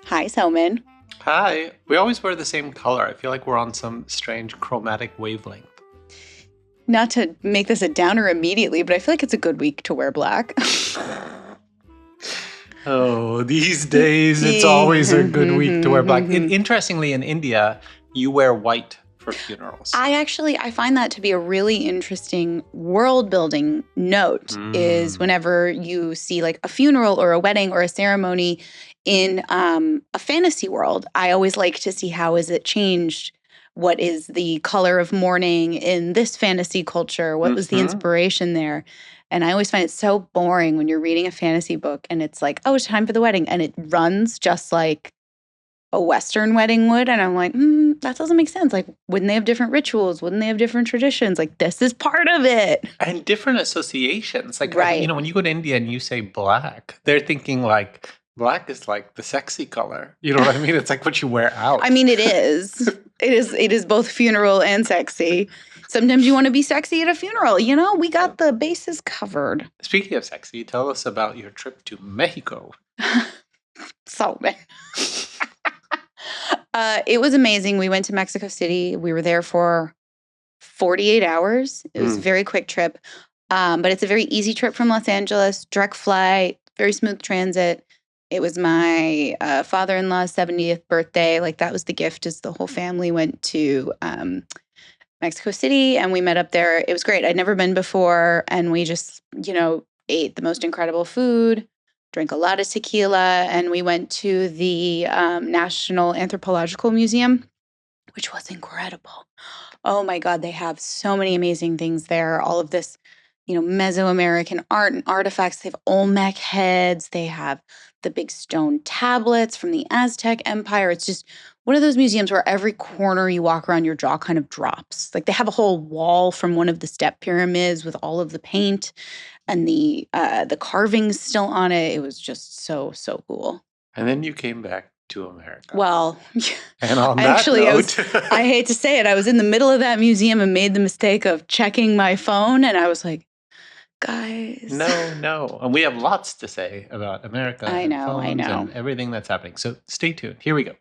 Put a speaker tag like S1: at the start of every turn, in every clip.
S1: Hi, Soman.
S2: Hi. We always wear the same color. I feel like we're on some strange chromatic wavelength.
S1: Not to make this a downer immediately, but I feel like it's a good week to wear black.
S2: Oh, these days it's always a good week to wear black. Interestingly, in India, you wear white for funerals.
S1: I find that to be a really interesting world building note is whenever you see like a funeral or a wedding or a ceremony in a fantasy world, I always like to see how is it changed. What is the color of mourning in this fantasy culture? What was the inspiration there? And I always find it so boring when you're reading a fantasy book and it's like, oh, it's time for the wedding. And it runs just like a Western wedding would. And I'm like, that doesn't make sense. Like, wouldn't they have different rituals? Wouldn't they have different traditions? Like, this is part of it.
S2: And different associations. Like,
S1: Right.
S2: when you go to India and you say black, they're thinking like, black is like the sexy color. You know what I mean? It's like what you wear out.
S1: I mean, it is. It is both funeral and sexy. Sometimes you want to be sexy at a funeral. You know, we got the bases covered.
S2: Speaking of sexy, tell us about your trip to Mexico.
S1: So, it was amazing. We went to Mexico City. We were there for 48 hours. It was a very quick trip, but it's a very easy trip from Los Angeles, direct flight, very smooth transit. It was my father-in-law's 70th birthday. Like, that was the gift, is the whole family went to Mexico City, and we met up there. It was great. I'd never been before, and we just, ate the most incredible food, drank a lot of tequila, and we went to the National Anthropological Museum, which was incredible. Oh my God, they have so many amazing things there. All of this, Mesoamerican art and artifacts. They have Olmec heads. They have the big stone tablets from the Aztec Empire. It's just one of those museums where every corner you walk around, your jaw kind of drops. Like, they have a whole wall from one of the step pyramids with all of the paint and the carvings still on it. It was just so, so cool.
S2: And then you came back to America.
S1: Well,
S2: and on that note,
S1: I hate to say it, I was in the middle of that museum and made the mistake of checking my phone, and I was like, guys.
S2: No. And we have lots to say about America
S1: I know.
S2: and everything that's happening. So stay tuned. Here we go.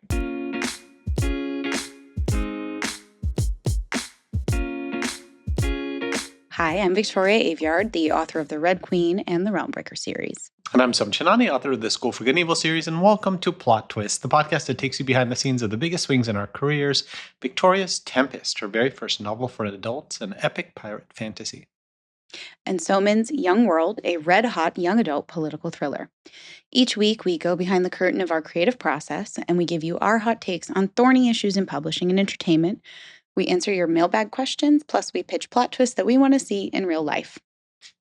S1: Hi, I'm Victoria Aveyard, the author of The Red Queen and the Realmbreaker series.
S2: And I'm Soman Chinani, author of the School for Good and Evil series, and welcome to Plot Twist, the podcast that takes you behind the scenes of the biggest swings in our careers. Victoria's Tempest, her very first novel for adults, an epic pirate fantasy.
S1: And Soman's Young World, a red-hot young adult political thriller. Each week, we go behind the curtain of our creative process, and we give you our hot takes on thorny issues in publishing and entertainment. We answer your mailbag questions, plus we pitch plot twists that we want to see in real life.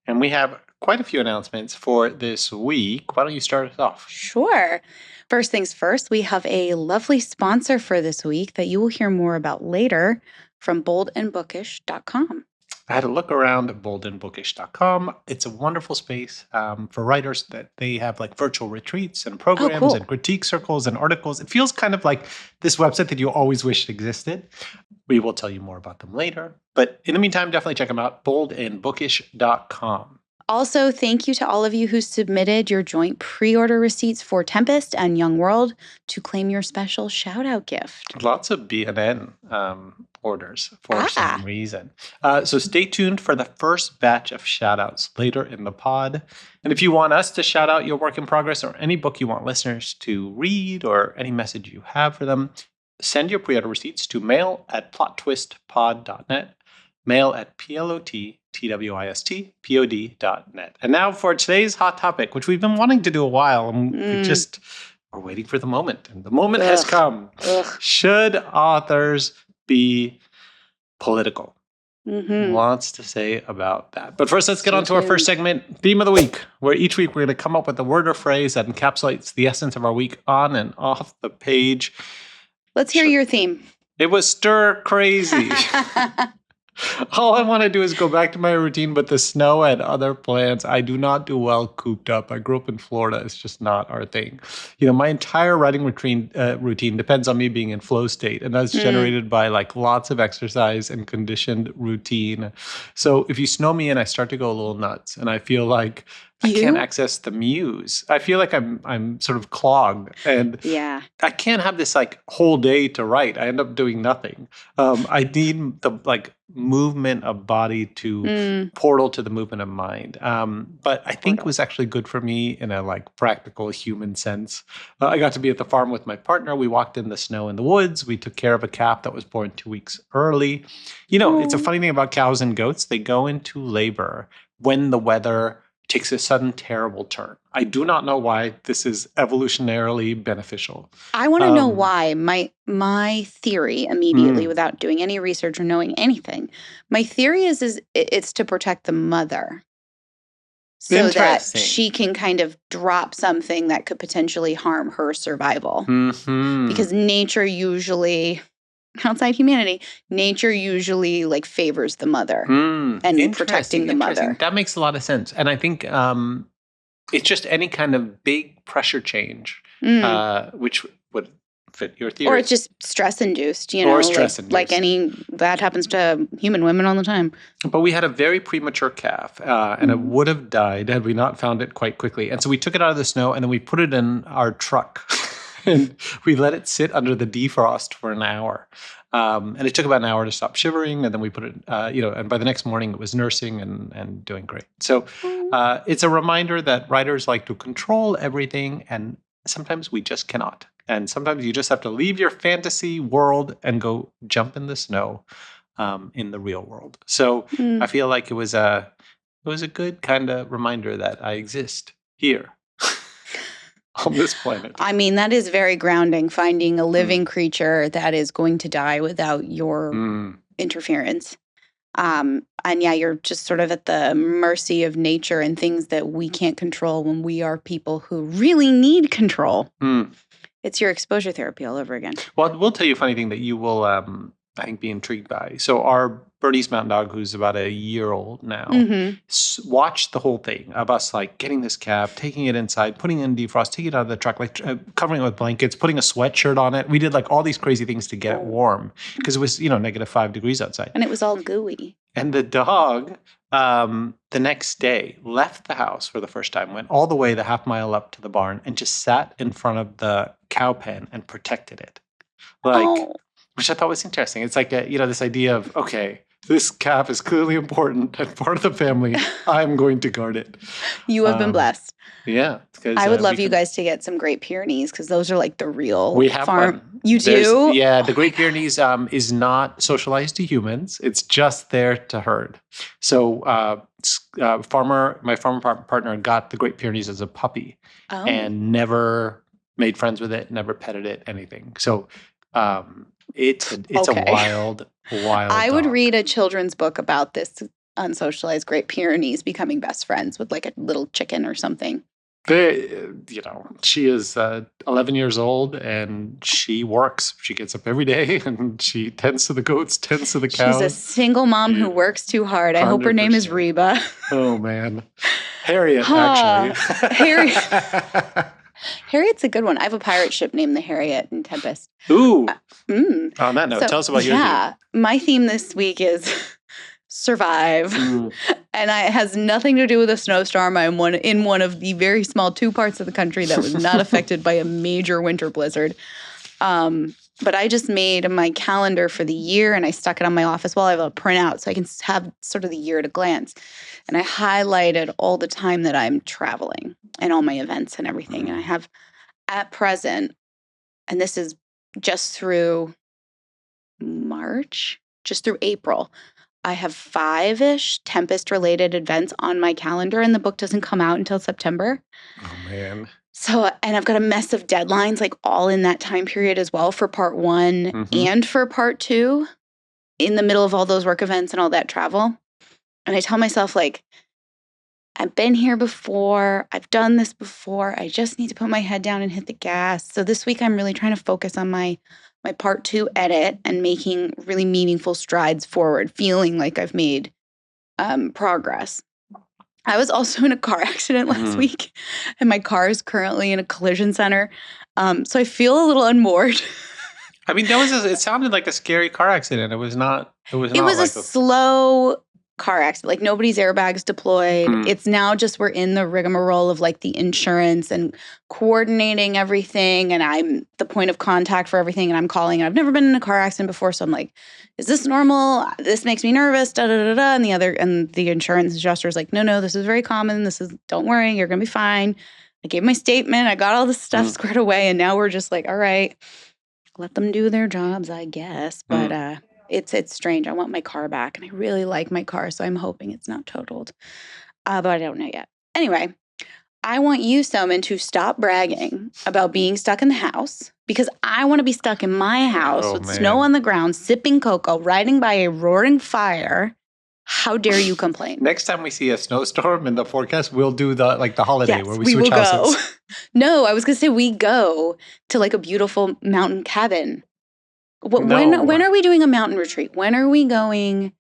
S2: And we have quite a few announcements for this week. Why don't you start us off?
S1: Sure. First things first, we have a lovely sponsor for this week that you will hear more about later from boldandbookish.com.
S2: I had a look around at boldandbookish.com. It's a wonderful space for writers that they have like virtual retreats and programs and critique circles and articles. It feels kind of like this website that you always wished existed. We will tell you more about them later. But in the meantime, definitely check them out, boldandbookish.com.
S1: Also, thank you to all of you who submitted your joint pre-order receipts for Tempest and Young World to claim your special shout-out gift.
S2: Lots of BNN orders for some reason. So stay tuned for the first batch of shout-outs later in the pod. And if you want us to shout out your work in progress or any book you want listeners to read or any message you have for them, send your pre-order receipts to mail@plottwistpod.net, mail@PLOTTWISTPOD.net. And now for today's hot topic, which we've been wanting to do a while, and we're waiting for the moment. And the moment has come. Should authors be political? Lots to say about that. But first, let's get on to our first segment, Theme of the Week, where each week we're going to come up with a word or phrase that encapsulates the essence of our week on and off the page.
S1: Let's hear your theme.
S2: It was stir crazy. All I want to do is go back to my routine, but the snow and other plans, I do not do well cooped up. I grew up in Florida. It's just not our thing. My entire writing routine depends on me being in flow state, and that's generated by like lots of exercise and conditioned routine. So if you snow me in, I start to go a little nuts, and I feel like I can't access the muse. I feel like I'm sort of clogged, and I can't have this like whole day to write. I end up doing nothing. I need the like movement of body to portal to the movement of mind. But I think it was actually good for me in a like practical human sense. I got to be at the farm with my partner. We walked in the snow in the woods. We took care of a calf that was born 2 weeks early. You know, it's a funny thing about cows and goats. They go into labor when the weather takes a sudden terrible turn. I do not know why this is evolutionarily beneficial.
S1: I want to know why. My theory immediately, without doing any research or knowing anything, my theory is it's to protect the mother. So that she can kind of drop something that could potentially harm her survival. Because nature usually, outside humanity, nature usually like favors the mother and protecting the mother.
S2: That makes a lot of sense. And I think it's just any kind of big pressure change, which would fit your theory.
S1: Or it's just stress-induced, you know. Or stress-induced. Like that happens to human women all the time.
S2: But we had a very premature calf, and it would have died had we not found it quite quickly. And so we took it out of the snow, and then we put it in our truck. And we let it sit under the defrost for an hour. And it took about an hour to stop shivering. And then we put it, and by the next morning it was nursing and doing great. So it's a reminder that writers like to control everything. And sometimes we just cannot. And sometimes you just have to leave your fantasy world and go jump in the snow in the real world. So I feel like it was a good kind of reminder that I exist here. On this planet.
S1: I mean, that is very grounding, finding a living creature that is going to die without your interference. And yeah, you're just sort of at the mercy of nature and things that we can't control when we are people who really need control. It's your exposure therapy all over again.
S2: Well, we'll tell you a funny thing that you will, I think, be intrigued by. So our Bernese Mountain Dog, who's about a year old now, watched the whole thing of us like getting this calf, taking it inside, putting it in defrost, taking it out of the truck, like covering it with blankets, putting a sweatshirt on it. We did like all these crazy things to get it warm because it was, -5 degrees outside.
S1: And it was all gooey.
S2: And the dog, the next day, left the house for the first time, went all the way the half mile up to the barn and just sat in front of the cow pen and protected it. Which I thought was interesting. It's like, this idea of, okay, this calf is clearly important and part of the family. I'm going to guard it.
S1: You have been blessed.
S2: Yeah.
S1: I would love you guys to get some Great Pyrenees because those are like the real
S2: we have
S1: farm.
S2: One.
S1: You do?
S2: Yeah, the Great Pyrenees is not socialized to humans. It's just there to herd. So my farmer partner got the Great Pyrenees as a puppy and never made friends with it, never petted it, anything. So it's a wild
S1: I would
S2: dog.
S1: read a children's book about this unsocialized Great Pyrenees becoming best friends with like a little chicken or something.
S2: She is 11 years old and she works. She gets up every day and she tends to the goats, tends to the cows.
S1: She's a single mom who works too hard. 100%. I hope her name is Reba.
S2: Oh, man. Harriet, actually.
S1: Harriet's a good one. I have a pirate ship named the Harriet in Tempest.
S2: Ooh. On that note, tell us about your theme.
S1: My theme this week is survive. And it has nothing to do with a snowstorm. I'm in one of the very small 2 parts of the country that was not affected by a major winter blizzard. But I just made my calendar for the year and I stuck it on my office wall. I have a printout so I can have sort of the year at a glance. And I highlighted all the time that I'm traveling and all my events and everything. And I have at present, and this is just through March, just through April, I have 5-ish Tempest-related events on my calendar, and the book doesn't come out until September.
S2: Oh, man.
S1: So, and I've got a mess of deadlines, like all in that time period as well for part 1 and for part 2, in the middle of all those work events and all that travel. And I tell myself, like, I've been here before. I've done this before. I just need to put my head down and hit the gas. So this week I'm really trying to focus on my part 2 edit and making really meaningful strides forward, feeling like I've made progress. I was also in a car accident last week, and my car is currently in a collision center. So I feel a little unmoored.
S2: I mean, it sounded like a scary car accident. It was not. It was
S1: a slow car accident. Like nobody's airbags deployed. It's now just we're in the rigmarole of like the insurance and coordinating everything. And I'm the point of contact for everything. And I'm calling. And I've never been in a car accident before. So I'm like, is this normal? This makes me nervous. Da da da da. And the insurance adjuster is like, no, this is very common. Don't worry, you're gonna be fine. I gave my statement. I got all this stuff squared away. And now we're just like, all right, let them do their jobs, I guess. But it's strange. I want my car back, and I really like my car, so I'm hoping it's not totaled. But I don't know yet. Anyway, I want you, Soman, to stop bragging about being stuck in the house, because I want to be stuck in my house with snow on the ground, sipping cocoa, riding by a roaring fire. How dare you complain?
S2: Next time we see a snowstorm in the forecast, we'll do the holiday where we switch houses.
S1: Go. No, I was going to say we go to like a beautiful mountain cabin. When are we doing a mountain retreat? When are we going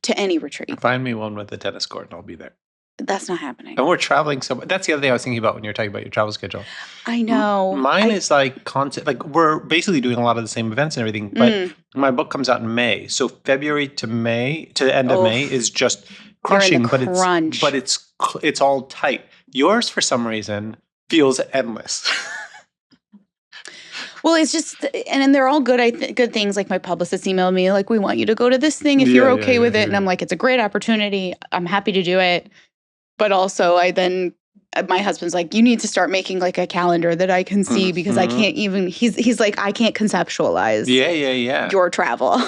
S1: to any retreat?
S2: Find me one with a tennis court and I'll be there.
S1: That's not happening.
S2: And we're traveling so that's the other thing I was thinking about when you're talking about your travel schedule.
S1: I know.
S2: Mine is like constant. Like we're basically doing a lot of the same events and everything, but my book comes out in May. So February to the end of May is just crushing, but it's all tight. Yours, for some reason, feels endless.
S1: Well, it's just, and they're all good good things. Like my publicist emailed me, like, we want you to go to this thing if you're okay with it. And I'm like, it's a great opportunity. I'm happy to do it. But also my husband's like, you need to start making like a calendar that I can see because I can't even, he's like, I can't conceptualize your travel.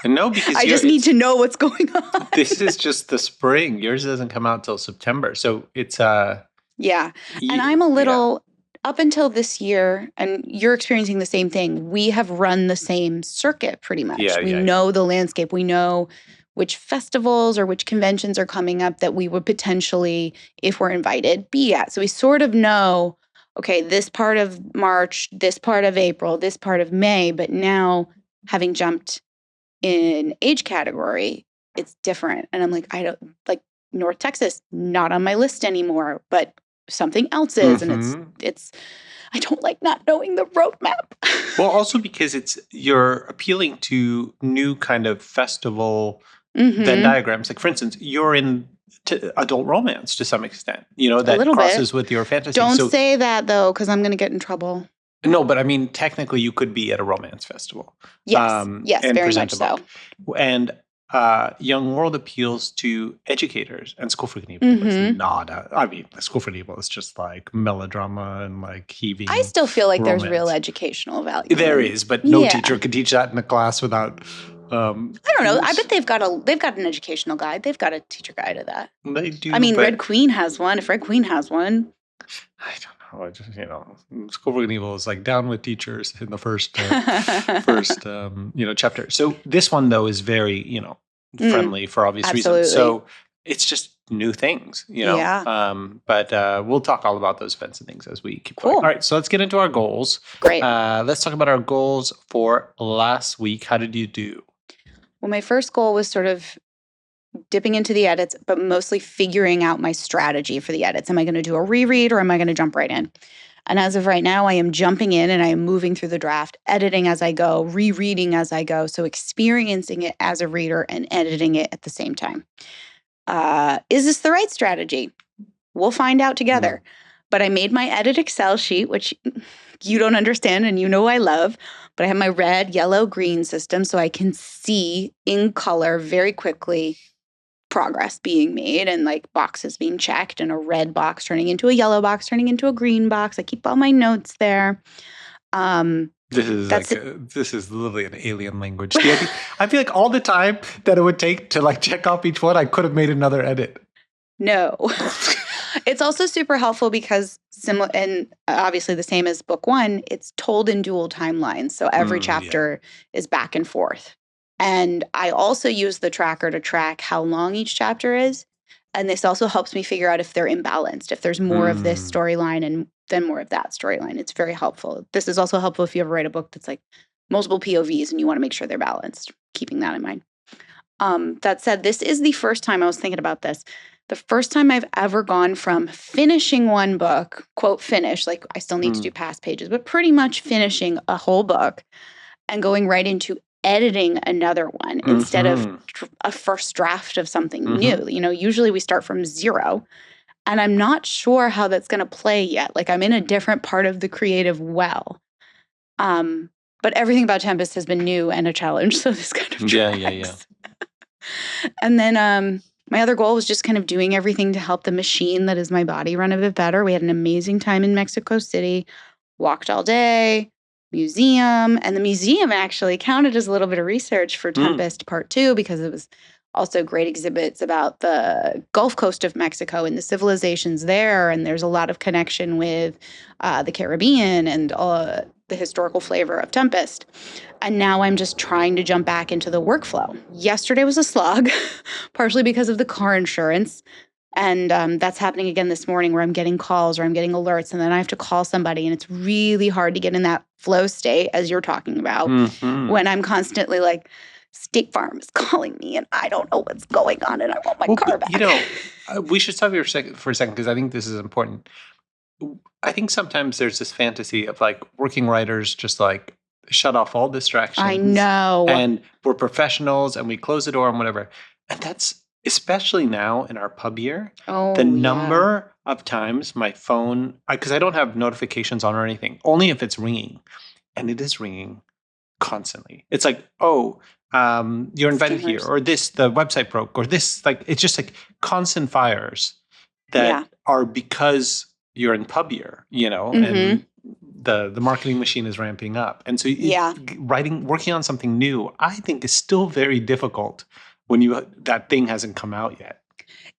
S2: No, because
S1: I just need to know what's going on.
S2: This is just the spring. Yours doesn't come out till September. So it's,
S1: yeah. And I'm a little... Up until this year, and you're experiencing the same thing, we have run the same circuit pretty much. We know the landscape. We know which festivals or which conventions are coming up that we would potentially, if we're invited, be at. So we sort of know, okay, this part of March, this part of April, this part of May. But now, having jumped in age category, it's different. And I'm like, I don't, like North Texas, not on my list anymore, but something else is, and it's I don't like not knowing the roadmap.
S2: Well, also because you're appealing to new kind of festival Venn diagrams. Like, for instance, you're in adult romance to some extent, that crosses with your fantasy.
S1: Don't say that, though, because I'm going to get in trouble.
S2: No, but I mean, technically, you could be at a romance festival.
S1: Yes, and very much so.
S2: And Young World appeals to educators, and School for Evil is not. School for Evil is just like melodrama and like heaving.
S1: I still feel like there's real educational value.
S2: There is, but no teacher could teach that in a class without.
S1: I don't know. I bet they've got an educational guide. They've got a teacher guide of that.
S2: They do.
S1: I mean, Red Queen has one. If Red Queen has one,
S2: I don't know. I just, School for Evil is like down with teachers in the first chapter. So this one though is very, friendly for obvious reasons. So it's just new things, But we'll talk all about those events and things as we keep going. All right, so let's get into our goals.
S1: Great.
S2: Let's talk about our goals for last week. How did you do?
S1: Well, my first goal was sort of dipping into the edits, but mostly figuring out my strategy for the edits. Am I going to do a reread or am I going to jump right in? And as of right now, I am jumping in and I am moving through the draft, editing as I go, rereading as I go. So experiencing it as a reader and editing it at the same time. Is this the right strategy? We'll find out together. But I made my edit Excel sheet, which you don't understand and I love. But I have my red, yellow, green system so I can see in color very quickly progress being made and like boxes being checked and a red box turning into a yellow box, turning into a green box. I keep all my notes there.
S2: This is literally an alien language. I feel like all the time that it would take to like check off each one, I could have made another edit.
S1: No. It's also super helpful because similar and obviously the same as book one, it's told in dual timelines. So every chapter is back and forth. And I also use the tracker to track how long each chapter is. And this also helps me figure out if they're imbalanced, if there's more of this storyline and then more of that storyline. It's very helpful. This is also helpful if you ever write a book that's like multiple POVs and you want to make sure they're balanced, keeping that in mind. That said, this is the first time I was thinking about this. The first time I've ever gone from finishing one book, quote, finish, like I still need to do past pages, but pretty much finishing a whole book and going right into editing another one instead of a first draft of something new. You know, usually we start from zero. And I'm not sure how that's going to play yet. Like, I'm in a different part of the creative well. But everything about Tempest has been new and a challenge. So this kind of tracks.
S2: Yeah.
S1: And then my other goal was just kind of doing everything to help the machine that is my body run a bit better. We had an amazing time in Mexico City, walked all day, museum. And the museum actually counted as a little bit of research for Tempest Part 2 because it was also great exhibits about the Gulf Coast of Mexico and the civilizations there. And there's a lot of connection with the Caribbean and the historical flavor of Tempest. And now I'm just trying to jump back into the workflow. Yesterday was a slog, partially because of the car insurance. And that's happening again this morning where I'm getting calls or I'm getting alerts and then I have to call somebody. And it's really hard to get in that flow state, as you're talking about, when I'm constantly like, State Farm is calling me and I don't know what's going on and I want my car back.
S2: You know, we should stop here for a second because I think this is important. I think sometimes there's this fantasy of like working writers just like shut off all distractions.
S1: I know.
S2: And we're professionals and we close the door and whatever. And that's especially now in our pub year. The number of times my phone, because I don't have notifications on or anything, only if it's ringing. And it is ringing constantly. It's like, you're invited here, or this, the website broke, or this, like, it's just like constant fires that are because you're in pub year, you know, and the marketing machine is ramping up. And so working on something new, I think is still very difficult when that thing hasn't come out yet.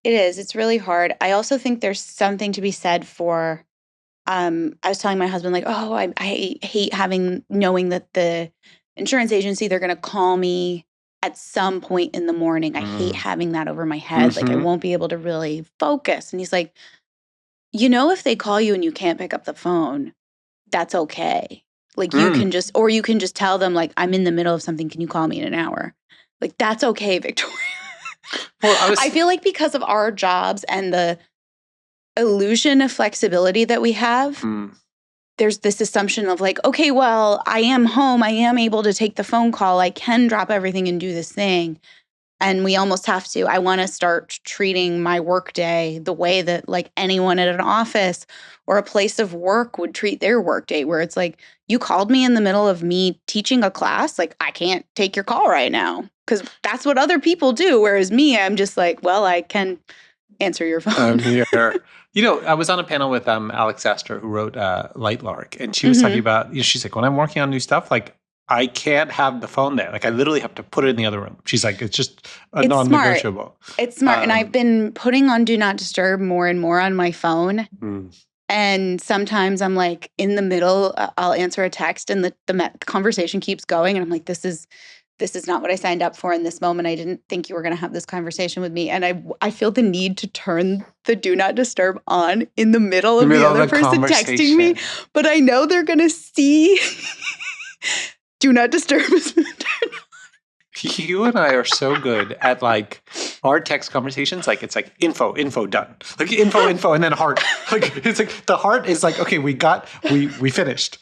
S1: It is. It's really hard. I also think there's something to be said for, I was telling my husband, like, I hate knowing that the insurance agency, they're going to call me at some point in the morning. I hate having that over my head. Like I won't be able to really focus. And he's like, you know, if they call you and you can't pick up the phone, that's okay. Like you can just tell them like, I'm in the middle of something. Can you call me in an hour? Like, that's okay, Victoria. Well, I feel like because of our jobs and the illusion of flexibility that we have, there's this assumption of like, okay, well, I am home. I am able to take the phone call. I can drop everything and do this thing. And we almost have to. I want to start treating my workday the way that like anyone at an office or a place of work would treat their workday, where it's like, you called me in the middle of me teaching a class. Like, I can't take your call right now because that's what other people do. Whereas me, I'm just like, well, I can answer your phone.
S2: I'm here. You know, I was on a panel with Alex Astor, who wrote Light Lark, and she was talking about, she's like, when I'm working on new stuff, like, I can't have the phone there. Like, I literally have to put it in the other room. She's like, it's just non-negotiable.
S1: It's smart. And I've been putting on Do Not Disturb more and more on my phone. And sometimes I'm like in the middle, I'll answer a text and the conversation keeps going. And I'm like, this is not what I signed up for in this moment. I didn't think you were going to have this conversation with me. And I feel the need to turn the Do Not Disturb on in the middle of the other person texting me. But I know they're going to see Do Not Disturb has been turned on.
S2: You and I are so good at like our text conversations. Like it's like info, done. Like info, and then heart. Like it's like the heart is like, okay, we finished.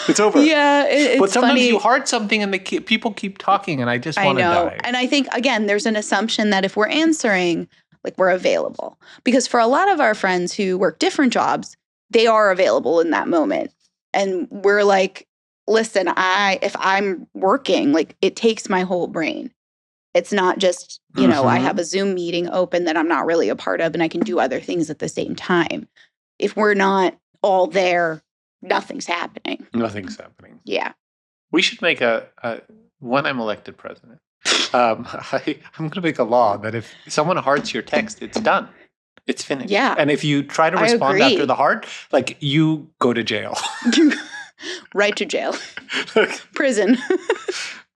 S2: It's over.
S1: Yeah, it's
S2: but sometimes
S1: funny.
S2: you heart something and people keep talking and I just want to die.
S1: And I think, again, there's an assumption that if we're answering, like we're available. Because for a lot of our friends who work different jobs, they are available in that moment. And we're like, listen, if I'm working, like it takes my whole brain. It's not just, you know, I have a Zoom meeting open that I'm not really a part of and I can do other things at the same time. If we're not all there, nothing's happening. Yeah.
S2: We should make when I'm elected president, I'm going to make a law that if someone hearts your text, it's done. It's finished.
S1: Yeah.
S2: And if you try to respond after the heart, like you go to jail.
S1: Right to jail. Prison.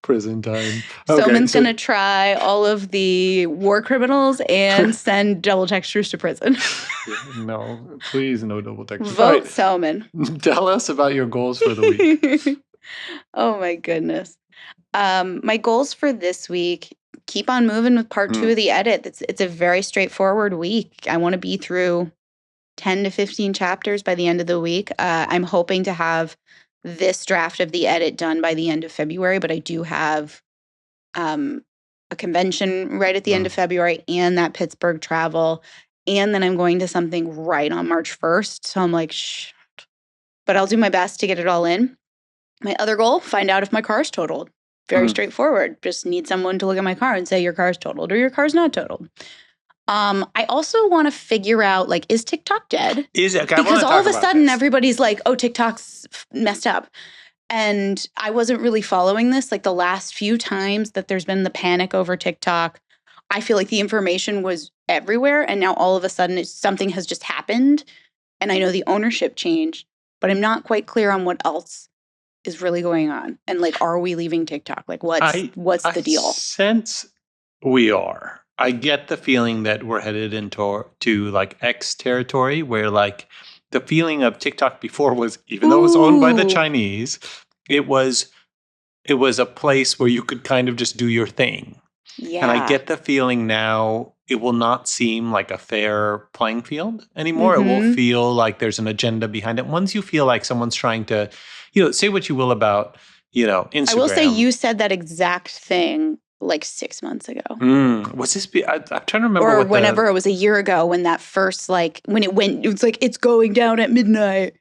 S2: Prison time.
S1: Soman's going to try all of the war criminals and send double texters to prison.
S2: No, please no double texters.
S1: Vote Soman.
S2: Tell us about your goals for the week.
S1: Oh my goodness. My goals for this week, keep on moving with part 2 of the edit. It's a very straightforward week. I want to be through 10 to 15 chapters by the end of the week. I'm hoping to have this draft of the edit done by the end of February, but I do have a convention right at the end of February and that Pittsburgh travel. And then I'm going to something right on March 1st. So I'm like, shh. But I'll do my best to get it all in. My other goal, find out if my car's totaled. Very straightforward. Just need someone to look at my car and say your car's totaled or your car's not totaled. I also want to figure out, like, is TikTok dead? Because all of a sudden everybody's like, oh, TikTok's messed up. And I wasn't really following this. Like the last few times that there's been the panic over TikTok, I feel like the information was everywhere. And now all of a sudden something has just happened. And I know the ownership changed, but I'm not quite clear on what else is really going on. And like, are we leaving TikTok? Like what's the deal?
S2: Since we are, I get the feeling that we're headed into like X territory where like the feeling of TikTok before was, even though it was owned by the Chinese, it was a place where you could kind of just do your thing.
S1: Yeah.
S2: And I get the feeling now it will not seem like a fair playing field anymore. It will feel like there's an agenda behind it. Once you feel like someone's trying to, say what you will about, Instagram.
S1: I will say you said that exact thing like 6 months ago.
S2: Was this? I'm trying to remember.
S1: Or whenever it was a year ago when that first, like, when it went, it was like, it's going down at midnight.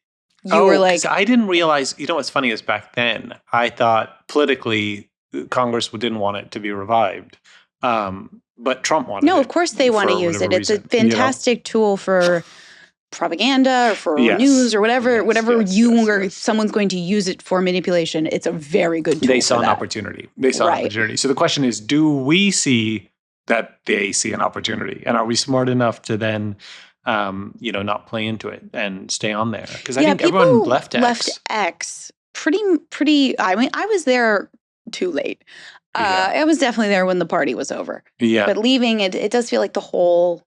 S1: You were like.
S2: I didn't realize, what's funny is back then, I thought politically Congress didn't want it to be revived. But Trump wanted it.
S1: No, of course they want to use it. It's a fantastic tool for propaganda or for news or whatever someone's going to use it for manipulation. It's a very good tool.
S2: They saw an opportunity. So the question is, do we see that they see an opportunity? And are we smart enough to then, not play into it and stay on there? Because I think everyone left
S1: X pretty, I mean, I was there too late. I was definitely there when the party was over.
S2: Yeah.
S1: But leaving it does feel like the whole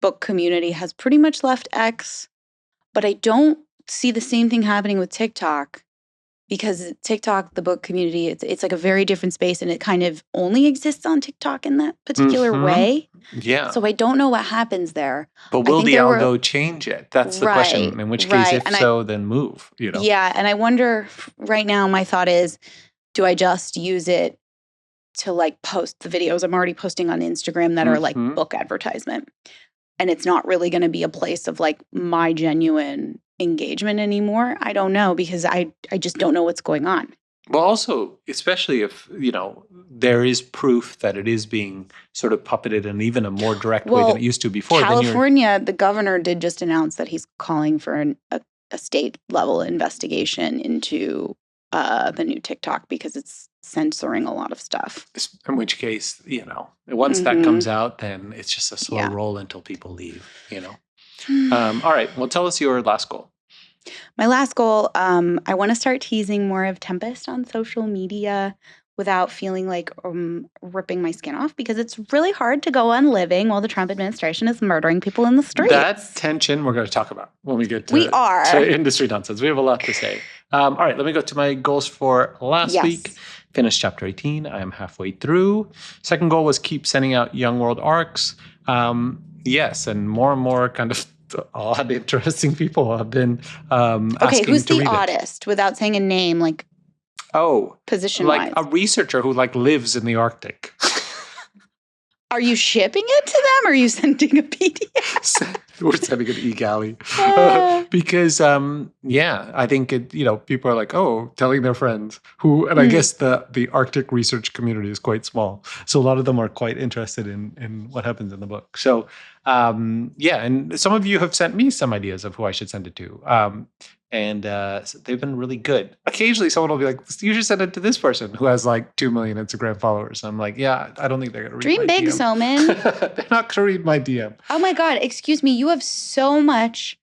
S1: book community has pretty much left X, but I don't see the same thing happening with TikTok because TikTok, the book community, it's like a very different space and it kind of only exists on TikTok in that particular way.
S2: Yeah.
S1: So I don't know what happens there.
S2: But will the algo change it? That's the question. In which case, if so, then move,
S1: Yeah, and I wonder right now, my thought is, do I just use it to like post the videos I'm already posting on Instagram that are like book advertisement? And it's not really going to be a place of like my genuine engagement anymore. I don't know because I just don't know what's going on.
S2: Well, also, especially if, there is proof that it is being sort of puppeted in even a more direct way than it used to before.
S1: California, the governor did just announce that he's calling for a state level investigation into the new TikTok because it's censoring a lot of stuff.
S2: In which case, once that comes out, then it's just a slow roll until people leave, All right. Well, tell us your last goal.
S1: My last goal, I want to start teasing more of Tempest on social media without feeling like ripping my skin off because it's really hard to go on living while the Trump administration is murdering people in the streets.
S2: That tension we're going to talk about when we get to industry nonsense. We have a lot to say. All right, let me go to my goals for last week. Finished chapter 18. I am halfway through. Second goal was keep sending out Young World arcs. Yes, and more kind of odd, interesting people have been asking to read it. Okay,
S1: who's the oddest without saying a name, like position-wise?
S2: Like a researcher who like lives in the Arctic.
S1: Are you shipping it to them or are you sending a PDF?
S2: We're sending an e-galley. Because, I think, people are like, telling their friends who, and I guess the Arctic research community is quite small. So a lot of them are quite interested in what happens in the book. So, and some of you have sent me some ideas of who I should send it to. And so they've been really good. Occasionally someone will be like, you should send it to this person who has like 2 million Instagram followers. I'm like, yeah, I don't think they're going to read my DM.
S1: Dream big, Soman.
S2: They're not going to read my DM.
S1: Oh my God, excuse me. You have so much,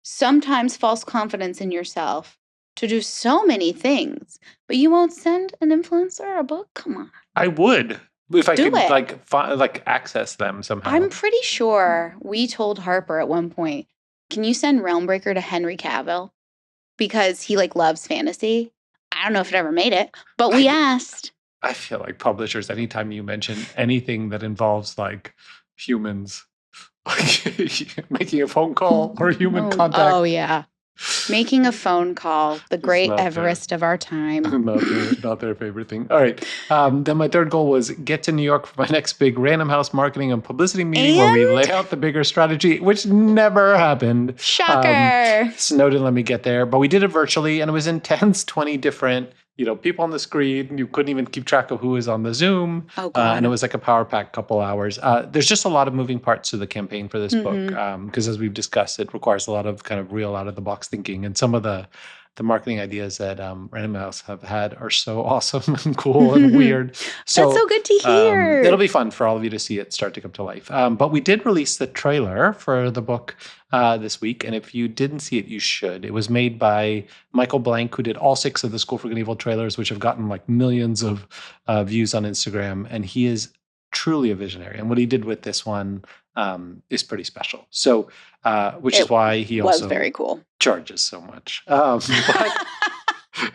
S1: sometimes false confidence in yourself to do so many things, but you won't send an influencer a book? Come on.
S2: I would. If I could like access them somehow.
S1: I'm pretty sure we told Harper at one point, can you send Realmbreaker to Henry Cavill? Because he like loves fantasy. I don't know if it ever made it, but we asked.
S2: I feel like publishers, anytime you mention anything that involves like humans, like making a phone call or human contact.
S1: Oh yeah. Making a phone call, the great Everest of our time.
S2: Not their favorite thing. All right. Then my third goal was get to New York for my next big Random House marketing and publicity meeting where we lay out the bigger strategy, which never happened.
S1: Shocker.
S2: Snow didn't let me get there, but we did it virtually, and it was intense. 20 different people on the screen. You couldn't even keep track of who was on the Zoom.
S1: Oh, God.
S2: And it was like a power-packed couple hours. There's just a lot of moving parts to the campaign for this book because, as we've discussed, it requires a lot of kind of real out-of-the-box thinking. And some of the marketing ideas that Random House have had are so awesome and cool and weird. So,
S1: that's so good to hear.
S2: It'll be fun for all of you to see it start to come to life. But we did release the trailer for the book this week. And if you didn't see it, you should. It was made by Michael Blank, who did all 6 of the School for Good and Evil trailers, which have gotten like millions of views on Instagram. And he is truly a visionary. And what he did with this one is pretty special. So, which is why he also
S1: was very cool.
S2: Charges so much. But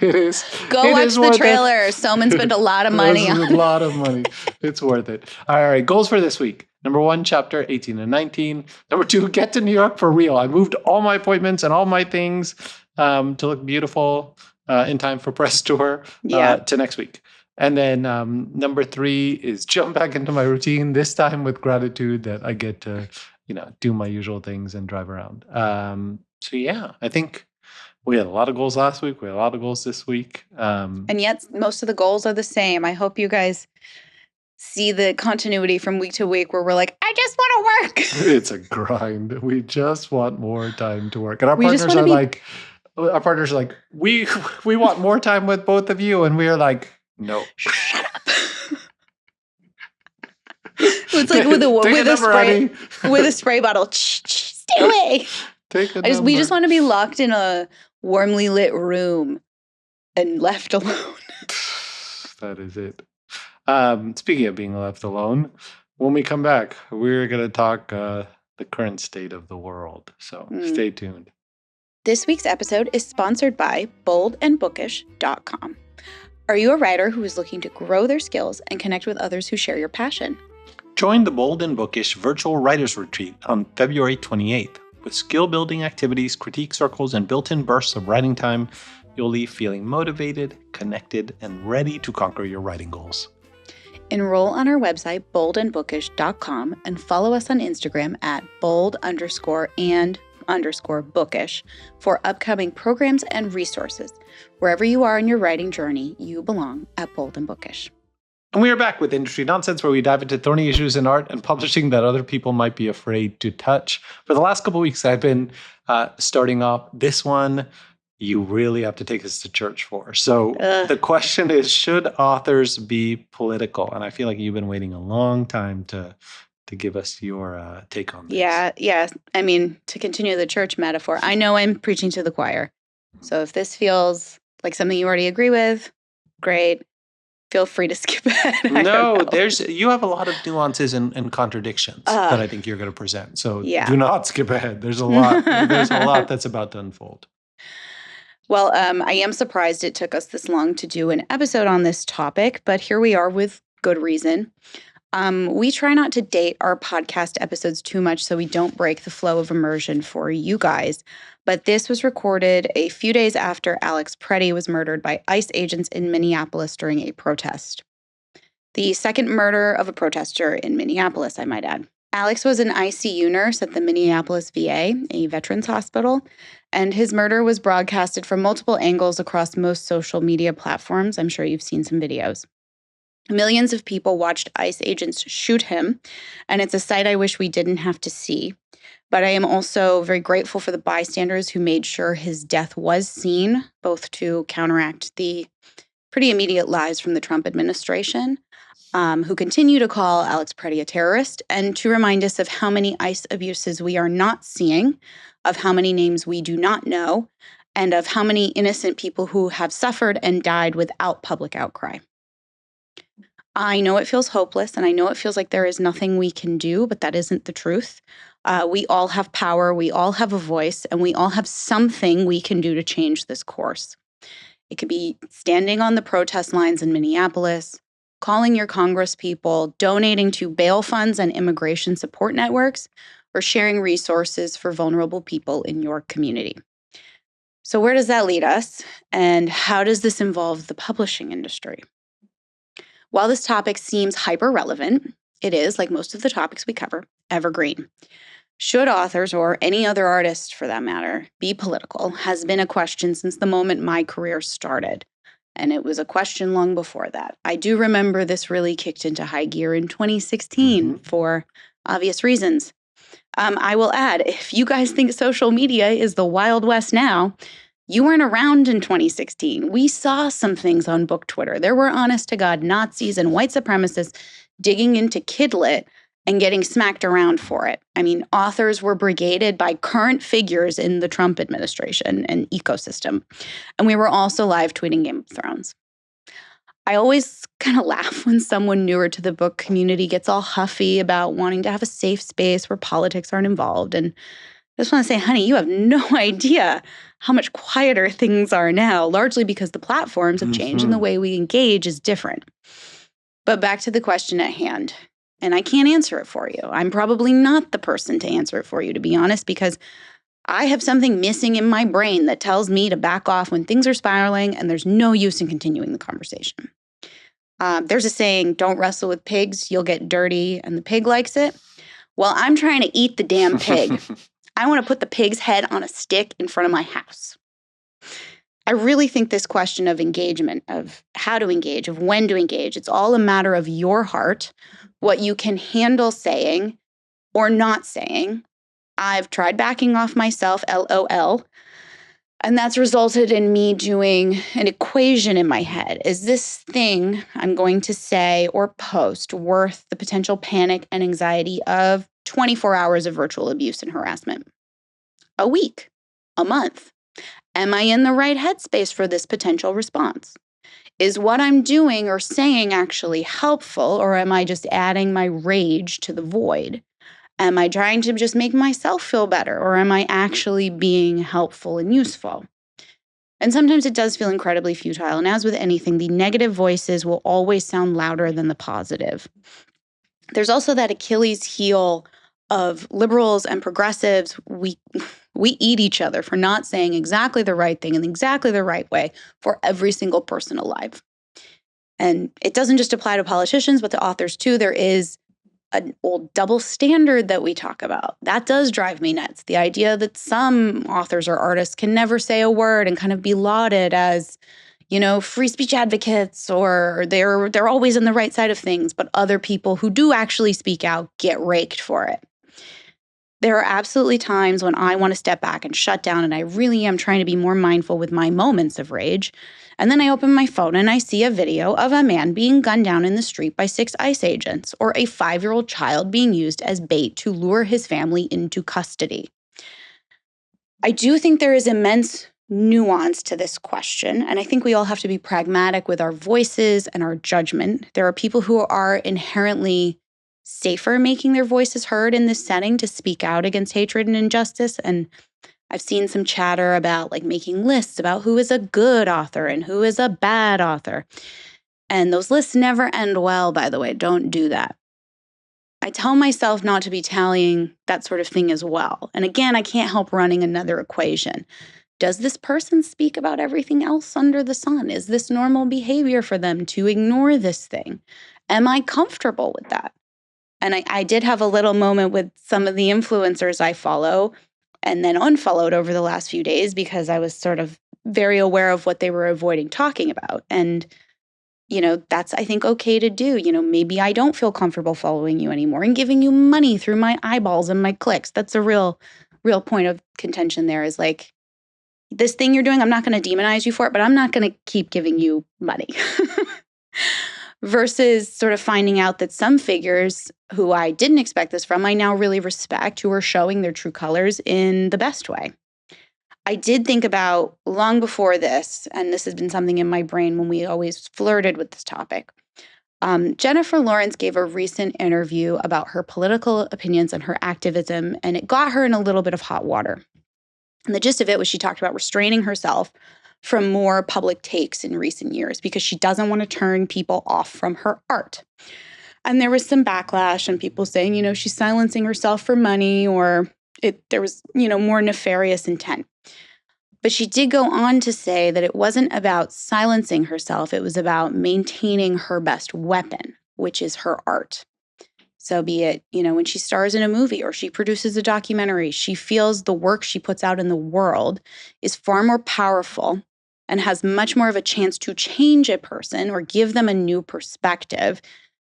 S2: it is.
S1: Go watch the trailer. Soman spent a lot of money on it.
S2: A lot of money. It's worth it. All right. Goals for this week. Number 1, chapter 18 and 19. Number 2, get to New York for real. I moved all my appointments and all my things to look beautiful in time for press tour to next week. And then number 3 is jump back into my routine, this time with gratitude that I get to, do my usual things and drive around. So yeah, I think we had a lot of goals last week. We had a lot of goals this week.
S1: And yet most of the goals are the same. I hope you guys see the continuity from week to week where we're like, I just want to work.
S2: It's a grind. We just want more time to work. And our partners are like, we want more time with both of you. And we are like, no.
S1: Shut up. It's like with a spray bottle. Stay away. We just want to be locked in a warmly lit room and left alone.
S2: That is it. Speaking of being left alone, when we come back, we're going to talk the current state of the world. So stay tuned.
S1: This week's episode is sponsored by boldandbookish.com. Are you a writer who is looking to grow their skills and connect with others who share your passion?
S2: Join the Bold and Bookish Virtual Writers Retreat on February 28th. With skill-building activities, critique circles, and built-in bursts of writing time, you'll leave feeling motivated, connected, and ready to conquer your writing goals.
S1: Enroll on our website, boldandbookish.com, and follow us on Instagram at bold_and_bookish for upcoming programs and resources. Wherever you are in your writing journey, you belong at Bold and Bookish.
S2: And we are back with Industry Nonsense, where we dive into thorny issues in art and publishing that other people might be afraid to touch. For the last couple of weeks, I've been starting off this one. You really have to take us to church for. So the question is, should authors be political? And I feel like you've been waiting a long time to give us your take on this.
S1: Yeah. I mean, to continue the church metaphor, I know I'm preaching to the choir. So if this feels like something you already agree with, great. Feel free to skip ahead.
S2: No, you have a lot of nuances and contradictions that I think you're going to present. So do not skip ahead. There's a lot. There's a lot that's about to unfold.
S1: Well, I am surprised it took us this long to do an episode on this topic, but here we are with good reason. We try not to date our podcast episodes too much so we don't break the flow of immersion for you guys. But this was recorded a few days after Alex Preddy was murdered by ICE agents in Minneapolis during a protest. The second murder of a protester in Minneapolis, I might add. Alex was an ICU nurse at the Minneapolis VA, a veterans hospital, and his murder was broadcasted from multiple angles across most social media platforms. I'm sure you've seen some videos. Millions of people watched ICE agents shoot him, and it's a sight I wish we didn't have to see. But I am also very grateful for the bystanders who made sure his death was seen, both to counteract the pretty immediate lies from the Trump administration, who continue to call Alex Preddy a terrorist, and to remind us of how many ICE abuses we are not seeing, of how many names we do not know, and of how many innocent people who have suffered and died without public outcry. I know it feels hopeless, and I know it feels like there is nothing we can do, but that isn't the truth. We all have power, we all have a voice, and we all have something we can do to change this course. It could be standing on the protest lines in Minneapolis, calling your congresspeople, donating to bail funds and immigration support networks, or sharing resources for vulnerable people in your community. So where does that lead us? And how does this involve the publishing industry? While this topic seems hyper-relevant, it is, like most of the topics we cover, evergreen. Should authors, or any other artist for that matter, be political has been a question since the moment my career started. And it was a question long before that. I do remember this really kicked into high gear in 2016 for obvious reasons. I will add, if you guys think social media is the Wild West now, you weren't around in 2016. We saw some things on book Twitter. There were honest-to-God Nazis and white supremacists digging into Kidlit and getting smacked around for it. I mean, authors were brigaded by current figures in the Trump administration and ecosystem. And we were also live tweeting Game of Thrones. I always kind of laugh when someone newer to the book community gets all huffy about wanting to have a safe space where politics aren't involved. And I just want to say, honey, you have no idea how much quieter things are now, largely because the platforms have changed and the way we engage is different. But back to the question at hand. And I can't answer it for you. I'm probably not the person to answer it for you, to be honest, because I have something missing in my brain that tells me to back off when things are spiraling and there's no use in continuing the conversation. There's a saying, don't wrestle with pigs, you'll get dirty, and the pig likes it. Well, I'm trying to eat the damn pig. I want to put the pig's head on a stick in front of my house. I really think this question of engagement, of how to engage, of when to engage, it's all a matter of your heart, what you can handle saying or not saying. I've tried backing off myself, LOL, and that's resulted in me doing an equation in my head. Is this thing I'm going to say or post worth the potential panic and anxiety of 24 hours of virtual abuse and harassment? A week? A month? Am I in the right headspace for this potential response? Is what I'm doing or saying actually helpful, or am I just adding my rage to the void? Am I trying to just make myself feel better, or am I actually being helpful and useful? And sometimes it does feel incredibly futile. And as with anything, the negative voices will always sound louder than the positive. There's also that Achilles heel of liberals and progressives. We eat each other for not saying exactly the right thing in exactly the right way for every single person alive. And it doesn't just apply to politicians, but to authors too. There is an old double standard that we talk about. That does drive me nuts. The idea that some authors or artists can never say a word and kind of be lauded as, you know, free speech advocates, or they're always on the right side of things, but other people who do actually speak out get raked for it. There are absolutely times when I want to step back and shut down, and I really am trying to be more mindful with my moments of rage. And then I open my phone and I see a video of a man being gunned down in the street by 6 ICE agents, or a 5-year-old child being used as bait to lure his family into custody. I do think there is immense nuance to this question, and I think we all have to be pragmatic with our voices and our judgment. There are people who are inherently safer making their voices heard in this setting to speak out against hatred and injustice. And I've seen some chatter about like making lists about who is a good author and who is a bad author. And those lists never end well, by the way. Don't do that. I tell myself not to be tallying that sort of thing as well. And again, I can't help running another equation. Does this person speak about everything else under the sun? Is this normal behavior for them to ignore this thing? Am I comfortable with that? And I did have a little moment with some of the influencers I follow and then unfollowed over the last few days because I was sort of very aware of what they were avoiding talking about. And, you know, that's, I think, okay to do. You know, maybe I don't feel comfortable following you anymore and giving you money through my eyeballs and my clicks. That's a real point of contention there, is like, this thing you're doing, I'm not going to demonize you for it, but I'm not going to keep giving you money. Versus sort of finding out that some figures who I didn't expect this from, I now really respect, who are showing their true colors in the best way. I did think about, long before this, and this has been something in my brain when we always flirted with this topic, Jennifer Lawrence gave a recent interview about her political opinions and her activism, and it got her in a little bit of hot water. And the gist of it was she talked about restraining herself from more public takes in recent years because she doesn't want to turn people off from her art. And there was some backlash and people saying, you know, she's silencing herself for money, or there was, you know, more nefarious intent. But she did go on to say that it wasn't about silencing herself. It was about maintaining her best weapon, which is her art. So be it, when she stars in a movie or she produces a documentary, she feels the work she puts out in the world is far more powerful and has much more of a chance to change a person or give them a new perspective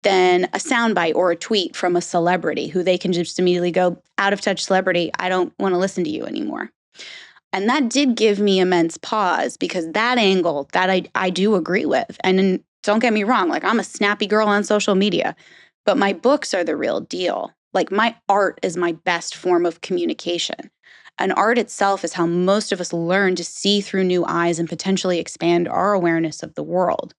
S1: than a soundbite or a tweet from a celebrity who they can just immediately go, out of touch celebrity, I don't want to listen to you anymore. And that did give me immense pause, because that angle that I do agree with. And don't get me wrong, like, I'm a snappy girl on social media, but my books are the real deal. Like, my art is my best form of communication. And art itself is how most of us learn to see through new eyes and potentially expand our awareness of the world.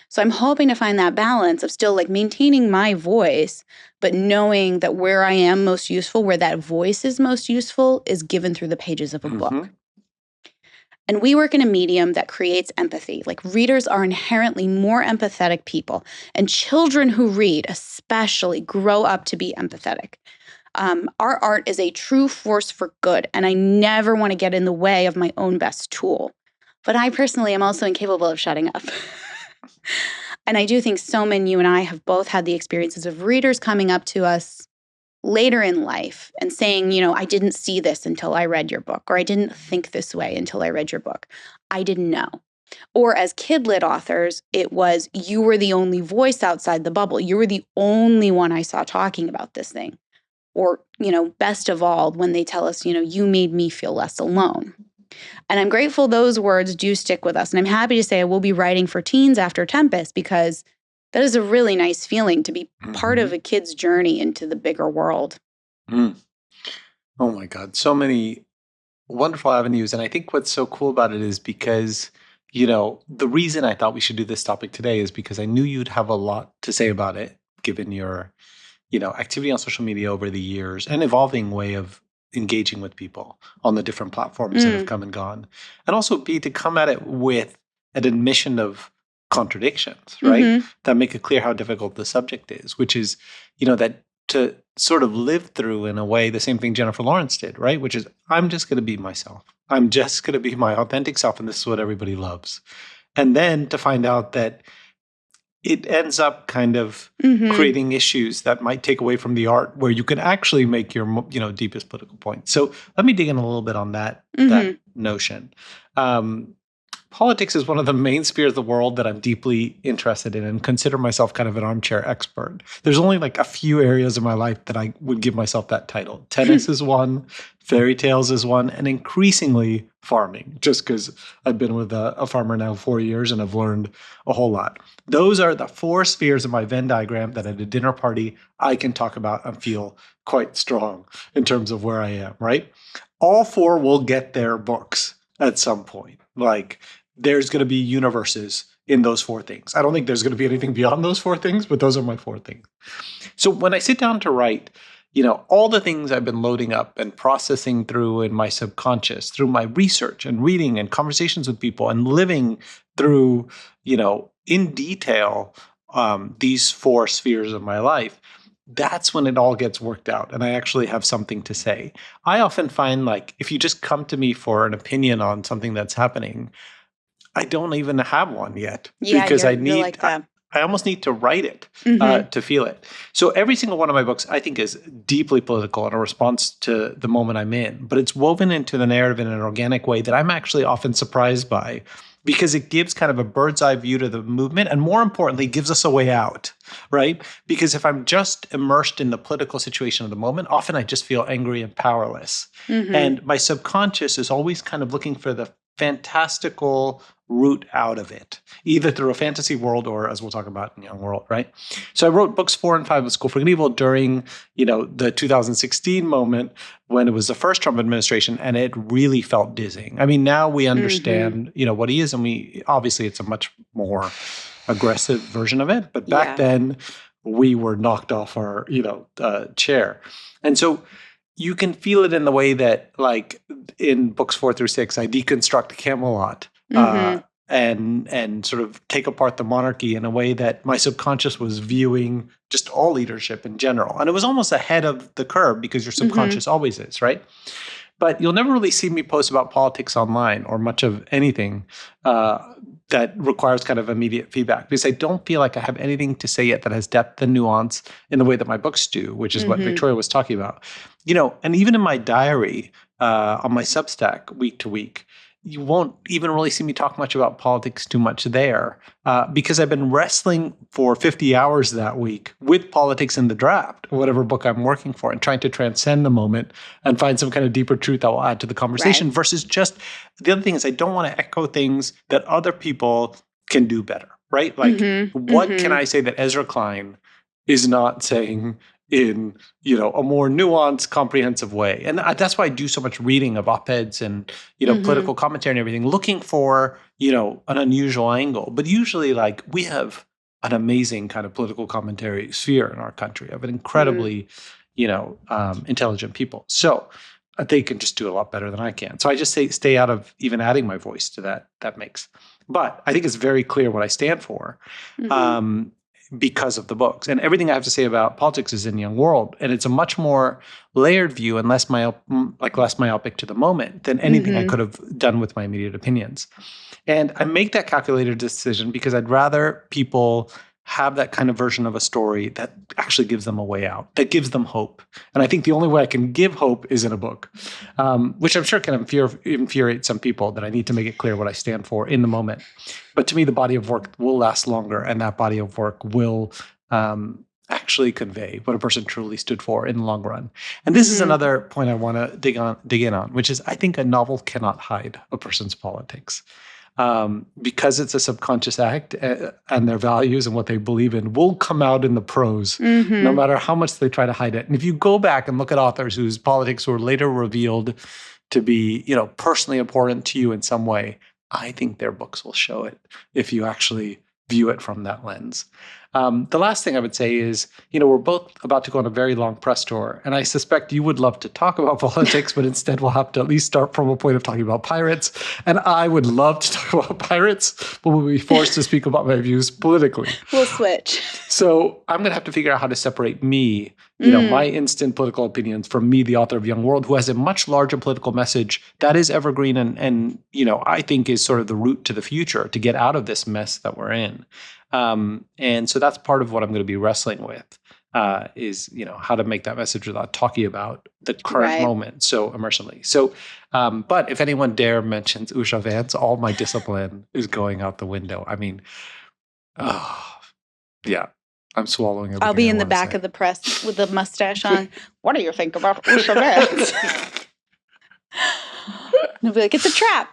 S1: So I'm hoping to find that balance of still like maintaining my voice, but knowing that where I am most useful, where that voice is most useful, is given through the pages of a book. And we work in a medium that creates empathy. Like, readers are inherently more empathetic people, and children who read especially grow up to be empathetic. Our art is a true force for good, and I never want to get in the way of my own best tool. But I personally am also incapable of shutting up. And I do think Soman, you and I have both had the experiences of readers coming up to us later in life and saying, I didn't see this until I read your book, or I didn't think this way until I read your book. I didn't know. Or as kid-lit authors, it was, you were the only voice outside the bubble. You were the only one I saw talking about this thing. Or, best of all, when they tell us, you made me feel less alone. And I'm grateful those words do stick with us. And I'm happy to say I will be writing for teens after Tempest, because that is a really nice feeling to be part of a kid's journey into the bigger world.
S2: Oh my God. So many wonderful avenues. And I think what's so cool about it is because, the reason I thought we should do this topic today is because I knew you'd have a lot to say about it, given your, activity on social media over the years and evolving way of engaging with people on the different platforms that have come and gone. And also to come at it with an admission of contradictions, right? That make it clear how difficult the subject is, which is, that to sort of live through in a way the same thing Jennifer Lawrence did, right? Which is, I'm just going to be myself. I'm just going to be my authentic self, and this is what everybody loves. And then to find out that it ends up kind of creating issues that might take away from the art, where you can actually make your, deepest political point. So let me dig in a little bit on that notion. Politics is one of the main spheres of the world that I'm deeply interested in and consider myself kind of an armchair expert. There's only like a few areas of my life that I would give myself that title. Tennis is one, fairy tales is one, and increasingly farming, just because I've been with a farmer now 4 years and I've learned a whole lot. Those are the 4 spheres of my Venn diagram that at a dinner party I can talk about and feel quite strong in terms of where I am, right? All 4 will get their books at some point. Like, there's going to be universes in those 4 things. I don't think there's going to be anything beyond those 4 things, but those are my 4 things. So when I sit down to write, all the things I've been loading up and processing through in my subconscious, through my research and reading and conversations with people and living through, in detail, these 4 spheres of my life, that's when it all gets worked out and I actually have something to say. I often find, like, if you just come to me for an opinion on something that's happening, I don't even have one yet, because I almost need to write it to feel it. So every single one of my books, I think, is deeply political and a response to the moment I'm in, but it's woven into the narrative in an organic way that I'm actually often surprised by, because it gives kind of a bird's eye view to the movement, and more importantly, gives us a way out, right? Because if I'm just immersed in the political situation of the moment, often I just feel angry and powerless. And my subconscious is always kind of looking for the fantastical route out of it, either through a fantasy world or, as we'll talk about, in young world, right? So I wrote books 4 and 5 of School for Good and Evil during, the 2016 moment when it was the first Trump administration, and it really felt dizzying. I mean, now we understand, what he is, and obviously it's a much more aggressive version of it, but back then we were knocked off our, chair. And so you can feel it in the way that, like, in books 4 through 6, I deconstruct Camelot and sort of take apart the monarchy in a way that my subconscious was viewing just all leadership in general. And it was almost ahead of the curve, because your subconscious always is, right? But you'll never really see me post about politics online or much of anything that requires kind of immediate feedback, because I don't feel like I have anything to say yet that has depth and nuance in the way that my books do, which is what Victoria was talking about. And even in my diary on my Substack week to week, you won't even really see me talk much about politics too much there because I've been wrestling for 50 hours that week with politics in the draft, whatever book I'm working for, and trying to transcend the moment and find some kind of deeper truth that will add to the conversation versus just the other thing is I don't want to echo things that other people can do better, right? Like what can I say that Ezra Klein is not saying in, a more nuanced, comprehensive way. And that's why I do so much reading of op-eds and, political commentary and everything, looking for, an unusual angle. But usually, like, we have an amazing kind of political commentary sphere in our country of an incredibly, intelligent people. So they can just do a lot better than I can. So I just say stay out of even adding my voice to that mix. But I think it's very clear what I stand for. Because of the books. And everything I have to say about politics is in Young World. And it's a much more layered view and less myopic to the moment than anything I could have done with my immediate opinions. And I make that calculated decision because I'd rather people have that kind of version of a story that actually gives them a way out, that gives them hope. And I think the only way I can give hope is in a book, which I'm sure can infuriate some people that I need to make it clear what I stand for in the moment. But to me, the body of work will last longer, and that body of work will actually convey what a person truly stood for in the long run. And this is another point I want to dig in on, which is I think a novel cannot hide a person's politics. Because it's a subconscious act and their values and what they believe in will come out in the prose, no matter how much they try to hide it. And if you go back and look at authors whose politics were later revealed to be, personally important to you in some way, I think their books will show it if you actually view it from that lens. The last thing I would say is, we're both about to go on a very long press tour, and I suspect you would love to talk about politics, but instead we'll have to at least start from a point of talking about pirates. And I would love to talk about pirates, but we'll be forced to speak about my views politically.
S1: We'll switch.
S2: So I'm going to have to figure out how to separate me, my instant political opinions from me, the author of Young World, who has a much larger political message that is evergreen and I think is sort of the route to the future to get out of this mess that we're in. And so that's part of what I'm going to be wrestling with is, how to make that message without talking about the current moment so immersively. So, but if anyone dare mentions Usha Vance, all my discipline is going out the window. I mean, yeah, I'm swallowing everything.
S1: I'll be in the back of the press with the mustache on. What do you think about Usha Vance? And I'll be like, it's a trap.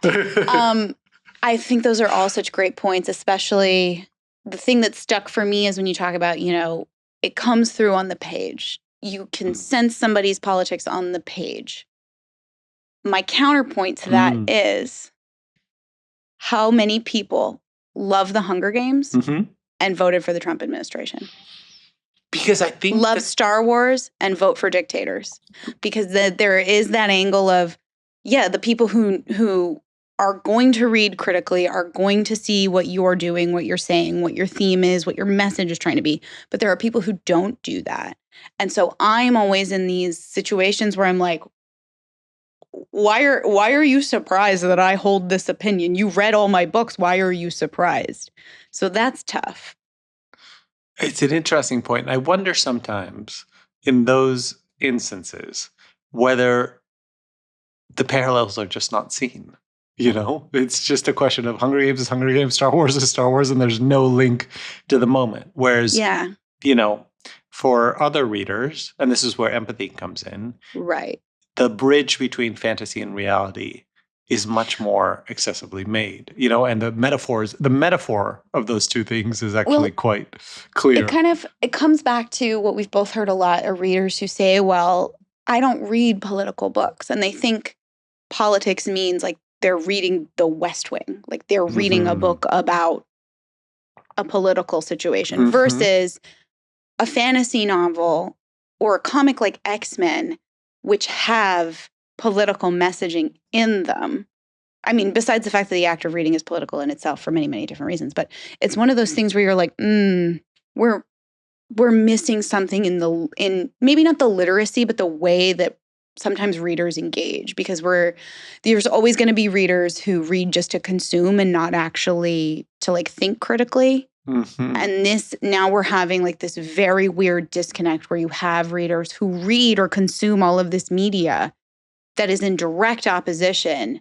S1: I think those are all such great points, especially the thing that stuck for me is when you talk about, it comes through on the page. You can sense somebody's politics on the page. My counterpoint to that is how many people love the Hunger Games and voted for the Trump administration.
S2: Because I think
S1: love Star Wars and vote for dictators. Because there is that angle of, the people who are going to read critically, are going to see what you're doing, what you're saying, what your theme is, what your message is trying to be. But there are people who don't do that. And so I'm always in these situations where I'm like, why are you surprised that I hold this opinion? You read all my books. Why are you surprised? So that's tough.
S2: It's an interesting point. I wonder sometimes in those instances whether the parallels are just not seen. It's just a question of Hunger Games is Hunger Games, Star Wars is Star Wars, and there's no link to the moment. Whereas, for other readers, and this is where empathy comes in,
S1: right?
S2: The bridge between fantasy and reality is much more accessibly made, and the metaphor of those two things is actually quite clear.
S1: It comes back to what we've both heard a lot of readers who say, well, I don't read political books, and they think politics means like they're reading The West Wing, like they're reading a book about a political situation versus a fantasy novel or a comic like X-Men, which have political messaging in them. I mean, besides the fact that the act of reading is political in itself for many, many different reasons, but it's one of those things where you're like, we're missing something in maybe not the literacy, but the way that sometimes readers engage, because there's always going to be readers who read just to consume and not actually to like think critically.
S2: Mm-hmm.
S1: And now we're having like this very weird disconnect where you have readers who read or consume all of this media that is in direct opposition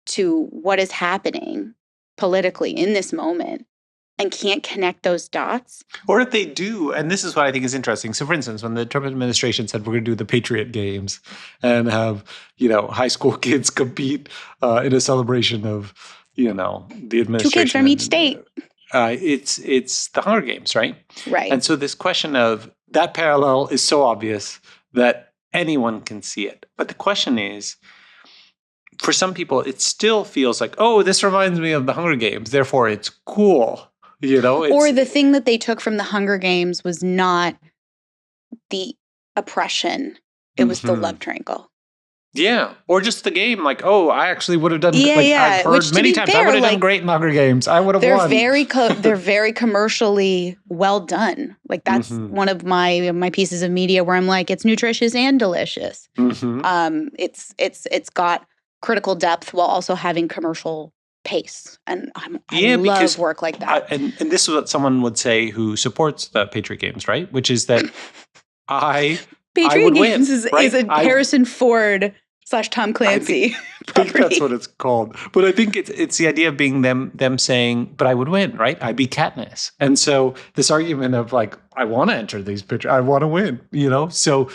S1: to what is happening politically in this moment and can't connect those dots.
S2: Or if they do, and this is what I think is interesting. So, for instance, when the Trump administration said we're going to do the Patriot Games and have, high school kids compete in a celebration of, the administration.
S1: 2 kids from each state.
S2: It's the Hunger Games, right?
S1: Right.
S2: And so this question of that parallel is so obvious that anyone can see it. But the question is, for some people, it still feels like, oh, this reminds me of the Hunger Games, therefore it's cool.
S1: Or the thing that they took from the Hunger Games was not the oppression. It was the love triangle.
S2: Yeah. Or just the game. Like, oh, I actually would have done,
S1: yeah.
S2: I've heard many times, I would have done great in Hunger Games. I would have won.
S1: They're very commercially well done. Like that's one of my pieces of media where I'm like, it's nutritious and delicious.
S2: Mm-hmm.
S1: It's got critical depth while also having commercial pace. And I love work like that.
S2: And this is what someone would say who supports the Patriot Games, right? Which is that
S1: Patriot
S2: would
S1: Games
S2: win, right?
S1: is a Harrison Ford / Tom Clancy
S2: I think that's what it's called. But I think it's the idea of being them saying, but I would win, right? I'd be Katniss. And so this argument of like, I want to enter these pictures, I want to win, So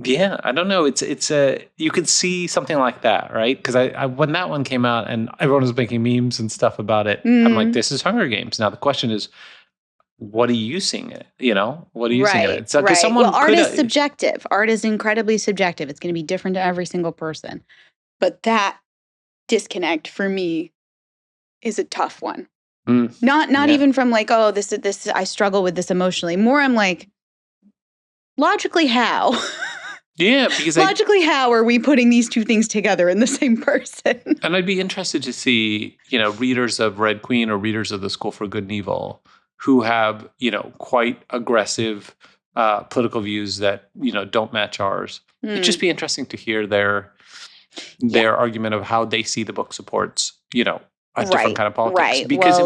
S2: yeah, I don't know. It's you could see something like that, right? Because I when that one came out and everyone was making memes and stuff about it, I'm like, this is Hunger Games. Now the question is, what are you seeing it? What are you seeing it? So,
S1: right. Well, art is subjective. Art is incredibly subjective. It's going to be different to every single person. But that disconnect for me is a tough one. Not even from like, oh, this I struggle with this emotionally. More, I'm like, logically how?
S2: Yeah, because
S1: logically, how are we putting these two things together in the same person?
S2: And I'd be interested to see, readers of Red Queen or readers of The School for Good and Evil who have, quite aggressive political views that, don't match ours. It'd just be interesting to hear their argument of how they see the book supports, a different kind of politics.
S1: Right.
S2: Because,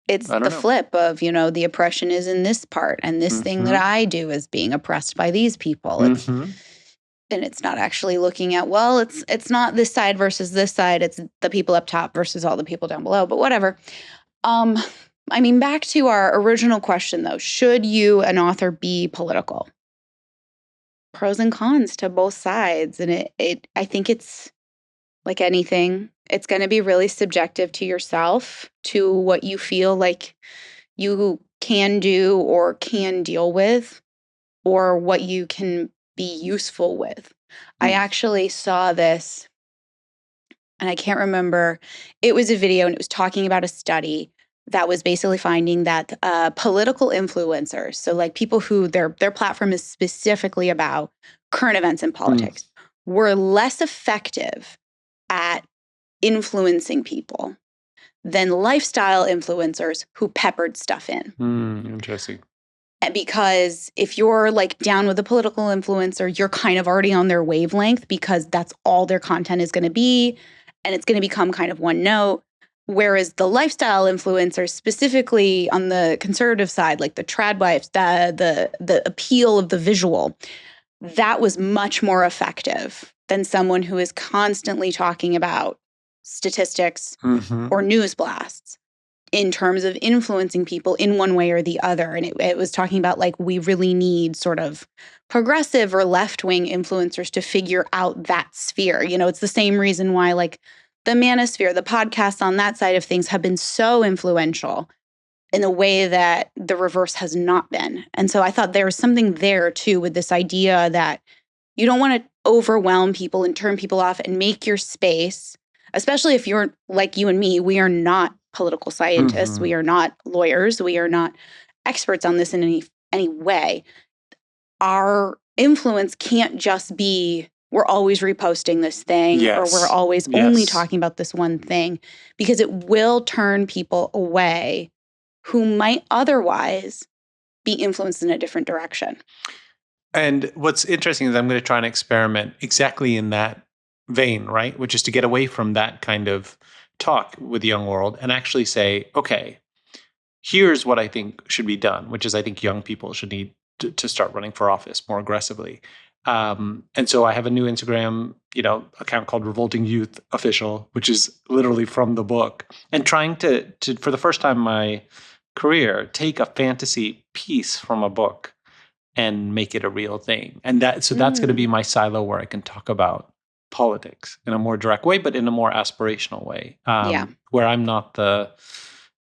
S1: it's the flip of, the oppression is in this part and this thing that I do is being oppressed by these people. And it's not actually looking at, well, it's not this side versus this side. It's the people up top versus all the people down below, but whatever. Back to our original question though, should you, an author, be political? Pros and cons to both sides. And I think it's like anything, it's going to be really subjective to yourself, to what you feel like you can do or can deal with, or what you can be useful with. I actually saw this, and I can't remember. It was a video, and it was talking about a study that was basically finding that political influencers, so like people who their platform is specifically about current events and politics, were less effective at influencing people than lifestyle influencers who peppered stuff in.
S2: Interesting.
S1: Because if you're like down with a political influencer, you're kind of already on their wavelength because that's all their content is going to be. And it's going to become kind of one note. Whereas the lifestyle influencers, specifically on the conservative side, like the trad wives, the appeal of the visual, that was much more effective than someone who is constantly talking about statistics or news blasts in terms of influencing people in one way or the other. And it was talking about like, we really need sort of progressive or left-wing influencers to figure out that sphere. It's the same reason why like the manosphere, the podcasts on that side of things have been so influential in a way that the reverse has not been. And so I thought there was something there too with this idea that you don't want to overwhelm people and turn people off and make your space, especially if you're like you and me, we are not political scientists. We are not lawyers. We are not experts on this in any way. Our influence can't just be we're always reposting this thing or we're always only talking about this one thing, because it will turn people away who might otherwise be influenced in a different direction.
S2: And what's interesting is I'm going to try and experiment exactly in that vein, right? Which is to get away from that kind of talk with the young world and actually say, okay, here's what I think should be done, which is I think young people should need to start running for office more aggressively. And so I have a new Instagram, account called Revolting Youth Official, which is literally from the book, and trying to for the first time in my career, take a fantasy piece from a book and make it a real thing. And that's going to be my silo where I can talk about politics in a more direct way, but in a more aspirational way. Where I'm not the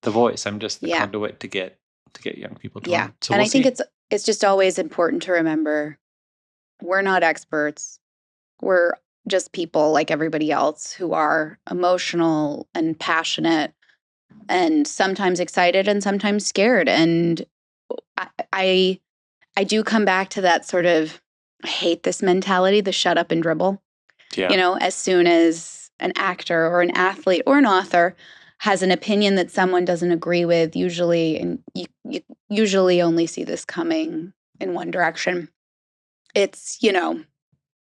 S2: voice. I'm just the conduit to get young people to learn. So
S1: and I think it's just always important to remember we're not experts. We're just people like everybody else who are emotional and passionate and sometimes excited and sometimes scared. And I do come back to that sort of, I hate this mentality, the shut up and dribble.
S2: Yeah.
S1: As soon as an actor or an athlete or an author has an opinion that someone doesn't agree with, usually, and you usually only see this coming in one direction. It's,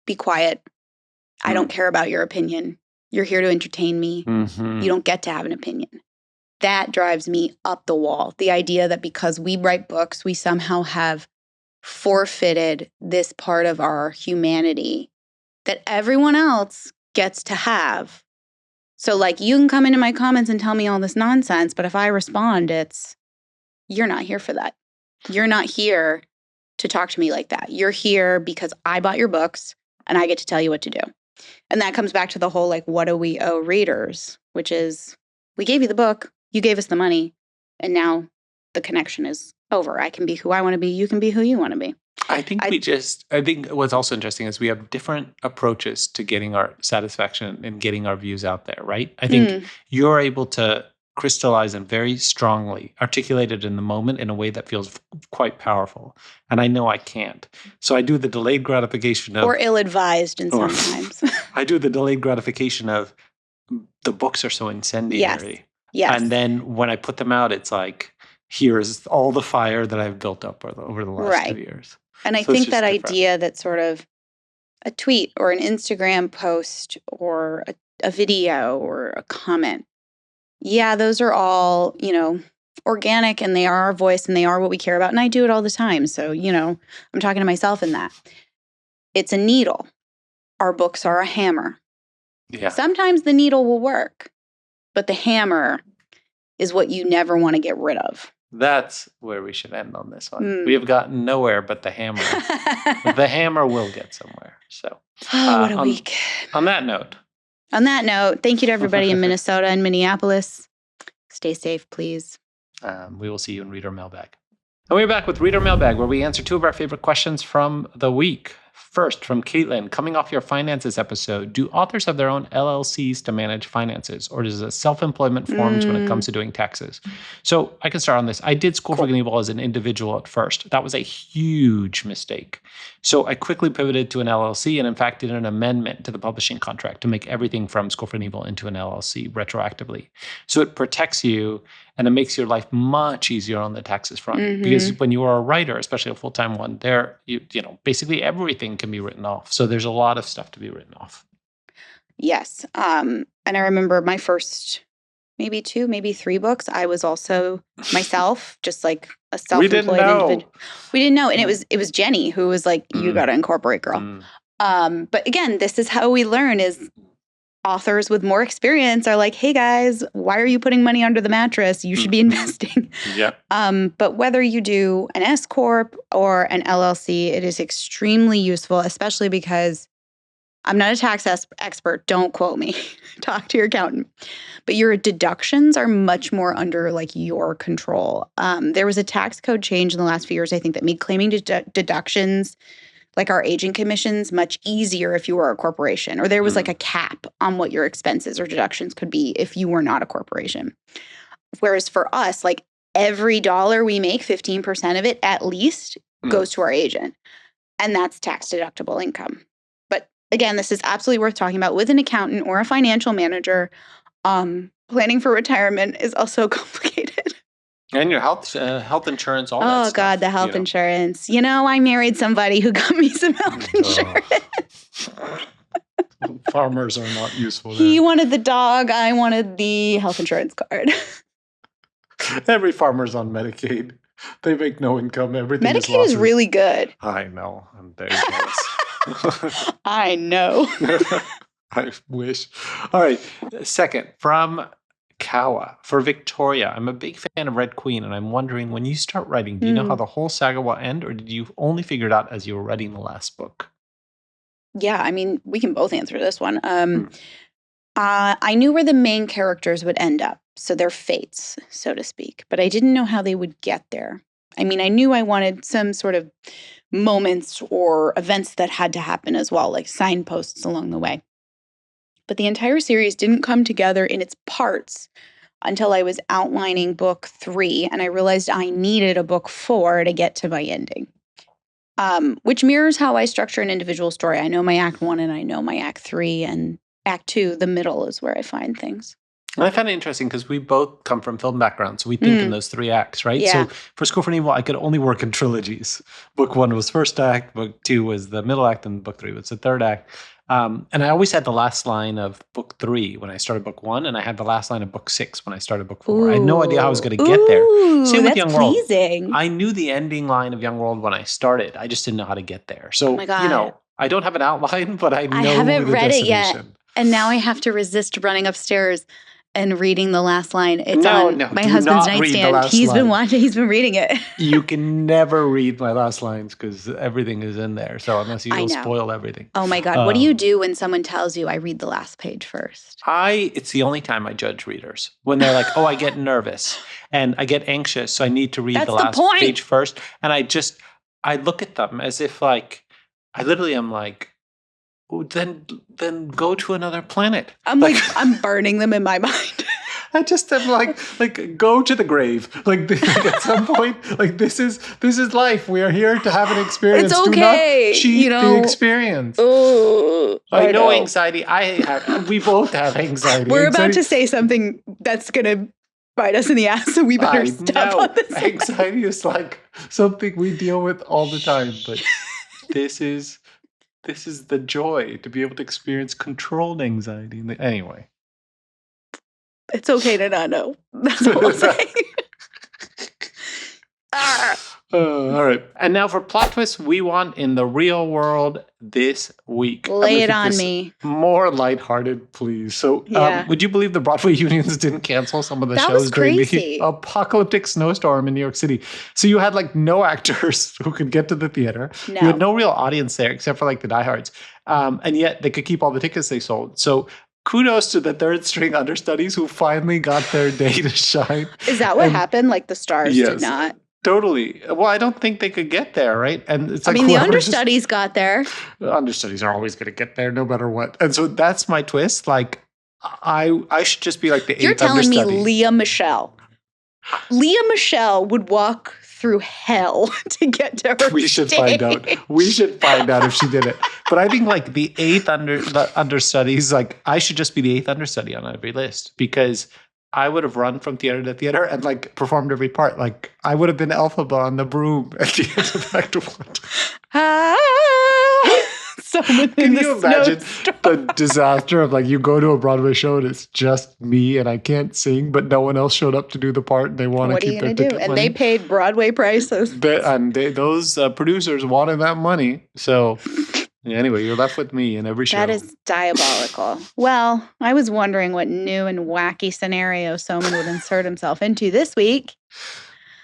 S1: be quiet. I don't care about your opinion. You're here to entertain me.
S2: Mm-hmm.
S1: You don't get to have an opinion. That drives me up the wall. The idea that because we write books, we somehow have forfeited this part of our humanity that everyone else gets to have. So you can come into my comments and tell me all this nonsense, but if I respond, you're not here for that. You're not here to talk to me like that. You're here because I bought your books and I get to tell you what to do. And that comes back to the whole, what do we owe readers, which is we gave you the book, you gave us the money, and now the connection is over. I can be who I want to be. You can be who you want to be.
S2: I think what's also interesting is we have different approaches to getting our satisfaction and getting our views out there, right? I think you're able to crystallize and very strongly articulate it in the moment in a way that feels quite powerful. And I know I can't. So I do the delayed gratification of...
S1: Or ill-advised in sometimes.
S2: I do the delayed gratification of the books are so incendiary.
S1: Yes.
S2: And then when I put them out, it's like, here's all the fire that I've built up over the last 2 years.
S1: And I think that idea that sort of a tweet or an Instagram post or a video or a comment, those are all, organic, and they are our voice and they are what we care about. And I do it all the time. So, I'm talking to myself in that. It's a needle. Our books are a hammer.
S2: Yeah.
S1: Sometimes the needle will work, but the hammer is what you never want to get rid of.
S2: That's where we should end on this one. We have gotten nowhere but the hammer. The hammer will get somewhere. So,
S1: what a week.
S2: On that note,
S1: thank you to everybody in Minnesota and Minneapolis. Stay safe, please.
S2: We will see you in Reader Mailbag. And we're back with Reader Mailbag, where we answer 2 of our favorite questions from the week. First, from Caitlin, coming off your finances episode, do authors have their own LLCs to manage finances, or does it self-employment forms when it comes to doing taxes? So I can start on this. I did School for Good and Evil as an individual at first. That was a huge mistake. So I quickly pivoted to an LLC and, in fact, did an amendment to the publishing contract to make everything from School for Good and Evil into an LLC retroactively. So it protects you and it makes your life much easier on the taxes front. Because when you are a writer, especially a full-time one, basically everything can be written off. So there's a lot of stuff to be written off.
S1: Yes. And I remember my first maybe 2, maybe 3 books. I was also myself, just like a self-employed individual. We didn't know. And it was Jenny who was like, you got to incorporate, girl. But again, this is how we learn is authors with more experience are like, hey guys, why are you putting money under the mattress? You should be investing.
S2: Yeah.
S1: But whether you do an S Corp or an LLC, it is extremely useful, especially because I'm not a tax expert. Don't quote me. Talk to your accountant. But your deductions are much more under your control. There was a tax code change in the last few years, I think, that made claiming deductions like our agent commissions much easier if you were a corporation, or there was a cap on what your expenses or deductions could be if you were not a corporation. Whereas for us, every dollar we make, 15% of it at least goes to our agent. And that's tax deductible income. But again, this is absolutely worth talking about with an accountant or a financial manager. Planning for retirement is also complicated.
S2: And your health insurance, all that
S1: Oh,
S2: stuff.
S1: God, the health insurance. I married somebody who got me some health insurance.
S2: Farmers are not useful there.
S1: He wanted the dog. I wanted the health insurance card.
S2: Every farmer's on Medicaid. They make no income. Everything
S1: Medicaid is really good.
S2: I know. I'm very jealous.
S1: I know.
S2: I wish. All right. Second, from Kawa. For Victoria, I'm a big fan of Red Queen, and I'm wondering, when you start writing, do you know how the whole saga will end, or did you only figure it out as you were writing the last book?
S1: Yeah, I mean, we can both answer this one. I knew where the main characters would end up, so their fates, so to speak, but I didn't know how they would get there. I mean, I knew I wanted some sort of moments or events that had to happen as well, like signposts along the way. But the entire series didn't come together in its parts until I was outlining book 3, and I realized I needed a book 4 to get to my ending. Which mirrors how I structure an individual story. I know my act 1 and I know my act 3, and act 2, the middle, is where I find things.
S2: And I find it interesting because we both come from film backgrounds, so we think in those 3 acts, right?
S1: Yeah.
S2: So for School for Evil, I could only work in trilogies. Book 1 was first act, book 2 was the middle act, and book 3 was the third act. And I always had the last line of book 3 when I started book 1, and I had the last line of book 6 when I started book 4. I had no idea how I was going to get there. Same with Young
S1: pleasing.
S2: World. I knew the ending line of Young World when I started. I just didn't know how to get there. So,
S1: oh my God.
S2: I don't have an outline, but I know
S1: I haven't read it yet.
S2: destination.
S1: And now I have to resist running upstairs and reading the last line. It's on my husband's nightstand. He's been reading it.
S2: You can never read my last lines because everything is in there. So unless you'll spoil everything.
S1: Oh my God. What do you do when someone tells you I read the last page first?
S2: It's the only time I judge readers. When they're like, I get nervous and I get anxious, so I need to read the last page first. And I look at them as if I literally am like, then go to another planet.
S1: I'm burning them in my mind.
S2: I just am like go to the grave. At some point, this is life. We are here to have an experience.
S1: It's okay.
S2: Do not cheat the experience. I know anxiety. We both have anxiety.
S1: We're about to say something that's gonna bite us in the ass, so we better stop on this.
S2: Anxiety is like something we deal with all the time, but this is the joy to be able to experience controlled anxiety. Anyway.
S1: It's okay to not know. That's all I'm saying.
S2: All right. And now for plot twists we want in the real world this week.
S1: Lay it on me.
S2: More lighthearted, please. So would you believe the Broadway unions didn't cancel some of the shows during the apocalyptic snowstorm in New York City? So you had no actors who could get to the theater. No. You had no real audience there except for the diehards. And yet they could keep all the tickets they sold. So kudos to the third string understudies who finally got their day to shine.
S1: Is that what happened? The stars did not?
S2: Totally. Well, I don't think they could get there, right? And it's
S1: the understudies got there.
S2: The understudies are always going to get there no matter what. And so that's my twist. I should just be the 8th understudy.
S1: You're telling me Leah Michelle. Leah Michelle would walk through hell to get to her
S2: We should find out. We should find out if she did it. But I think the 8th understudies, I should just be the 8th understudy on every list because I would have run from theater to theater and performed every part. I would have been Elphaba on the broom at the end of Act 1. Can you imagine the disaster of you go to a Broadway show and it's just me and I can't sing, but no one else showed up to do the part and they want to keep their ticket money.
S1: And they paid Broadway prices.
S2: Those producers wanted that money. So anyway, you're left with me in every show.
S1: That is diabolical. Well, I was wondering what new and wacky scenario Soman would insert himself into this week.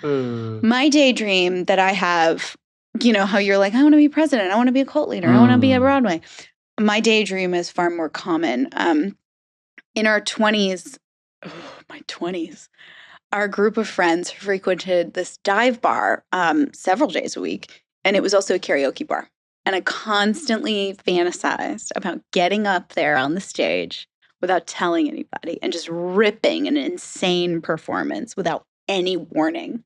S1: My daydream that I have, how you're I want to be president. I want to be a cult leader. I want to be at Broadway. My daydream is far more common. In our 20s, my 20s, our group of friends frequented this dive bar several days a week. And it was also a karaoke bar. And I constantly fantasized about getting up there on the stage without telling anybody and just ripping an insane performance without any warning.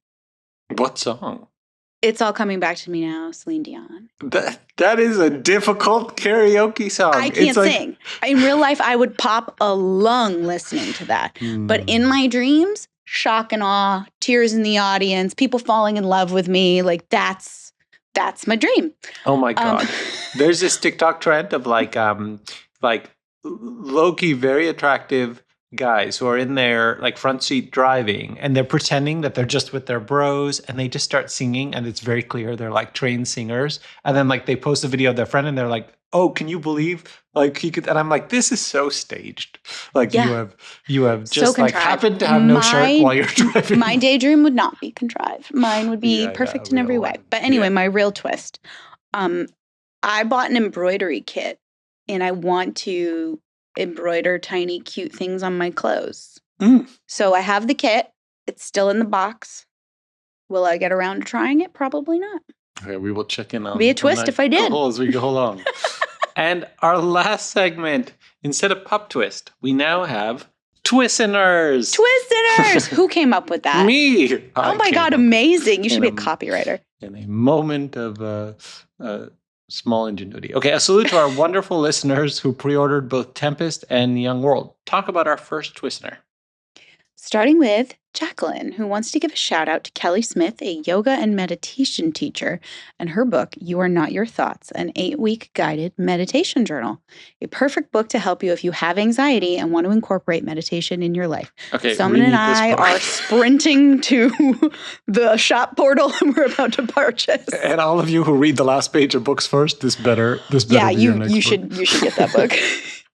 S2: What song?
S1: It's All Coming Back to Me Now, Celine Dion.
S2: That is a difficult karaoke song.
S1: I can't sing. In real life, I would pop a lung listening to that. But in my dreams, shock and awe, tears in the audience, people falling in love with me. Like that's my dream.
S2: Oh my God. There's this TikTok trend of like low-key very attractive guys who are in their like front seat driving, and they're pretending that they're just with their bros, and they just start singing, and it's very clear they're like trained singers. And then like they post a video of their friend and they're like, oh, can you believe like he could? And I'm like, this is so staged. Like you have just like happened to have no shirt while you're driving.
S1: My daydream would not be contrived. Mine would be perfect in every way. But anyway, my real twist. I bought an embroidery kit, and I want to embroider tiny cute things on my clothes. So I have the kit. It's still in the box. Will I get around to trying it? Probably not.
S2: Okay, we will check in on.
S1: Be a twist if I did.
S2: As we go along. And our last segment, instead of pop twist, we now have Twisteners.
S1: Twisteners! Who came up with that?
S2: Me.
S1: Oh my God, amazing. You should be a copywriter.
S2: In a moment of small ingenuity. Okay, a salute to our wonderful listeners who pre-ordered both Tempest and Young World. Talk about our first Twistener.
S1: Starting with Jacqueline, who wants to give a shout out to Kelly Smith, a yoga and meditation teacher, and her book, You Are Not Your Thoughts, an 8-week guided meditation journal. A perfect book to help you if you have anxiety and want to incorporate meditation in your life.
S2: Okay,
S1: Soman and I are sprinting to the shop portal, and we're about to purchase.
S2: And all of you who read the last page of books first, this better.
S1: Yeah, you should get that book.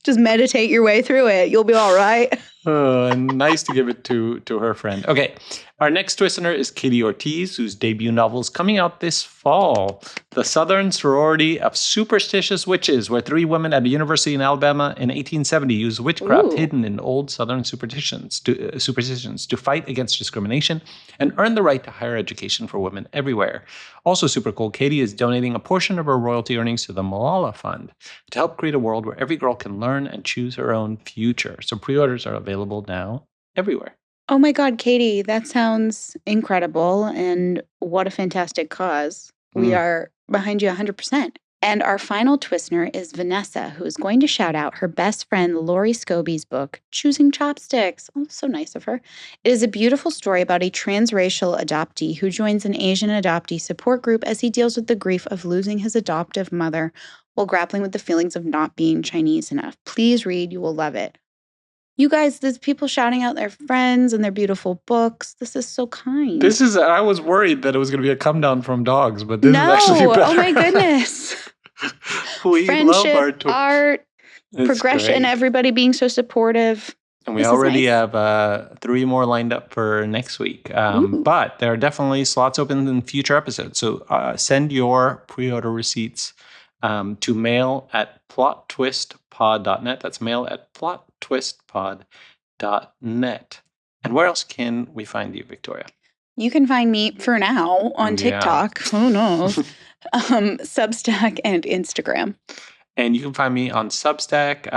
S1: Just meditate your way through it. You'll be all right.
S2: Nice to give it to her friend. Okay, our next Twistener is Katie Ortiz, whose debut novel is coming out this fall. The Southern Sorority of Superstitious Witches, where 3 women at a university in Alabama in 1870 used witchcraft hidden in old Southern superstitions to fight against discrimination and earn the right to higher education for women everywhere. Also super cool, Katie is donating a portion of her royalty earnings to the Malala Fund to help create a world where every girl can learn and choose her own future. So pre-orders are available now everywhere.
S1: Oh my God, Katie, that sounds incredible. And what a fantastic cause. We are behind you 100%. And our final Twistener is Vanessa, who is going to shout out her best friend Lori Scobie's book, Choosing Chopsticks. Oh, so nice of her. It is a beautiful story about a transracial adoptee who joins an Asian adoptee support group as he deals with the grief of losing his adoptive mother while grappling with the feelings of not being Chinese enough. Please read. You will love it. You guys, there's people shouting out their friends and their beautiful books. This is so kind.
S2: I was worried that it was going to be a come down from dogs, but this is actually better.
S1: Oh my goodness.
S2: We
S1: Friendship,
S2: love our
S1: art, progression, great. Everybody being so supportive.
S2: And we already have 3 more lined up for next week. But there are definitely slots open in future episodes. So send your pre-order receipts to mail@plottwistpod.net. That's mail@plottwistpod.net. And where else can we find you, Victoria?
S1: You can find me, for now, on TikTok. Who knows? Substack and Instagram.
S2: And you can find me on Substack.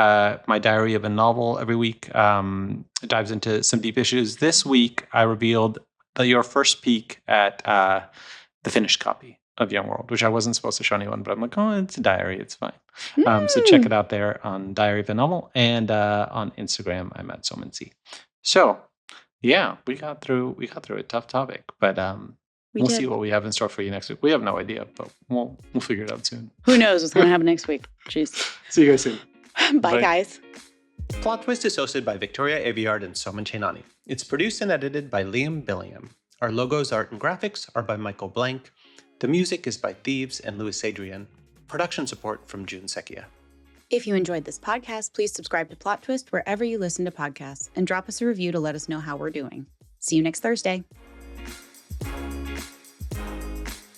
S2: My Diary of a Novel every week dives into some deep issues. This week, I revealed your first peek at the finished copy of Young World, which I wasn't supposed to show anyone, but I'm like, oh, it's a diary. It's fine. So check it out there on Diary of a Novel, and on Instagram, I'm at SomanC. So, yeah, we got through a tough topic, but we'll see what we have in store for you next week. We have no idea, but we'll figure it out soon.
S1: Who knows what's going to happen next week? Jeez.
S2: See you guys soon.
S1: Bye, guys.
S3: Plot Twist is hosted by Victoria Aveyard and Soman Chainani. It's produced and edited by Liam Billingham. Our logos, art, and graphics are by Michael Blank. The music is by Thieves and Louis Adrian. Production support from June Secchia.
S1: If you enjoyed this podcast, please subscribe to Plot Twist wherever you listen to podcasts and drop us a review to let us know how we're doing. See you next Thursday.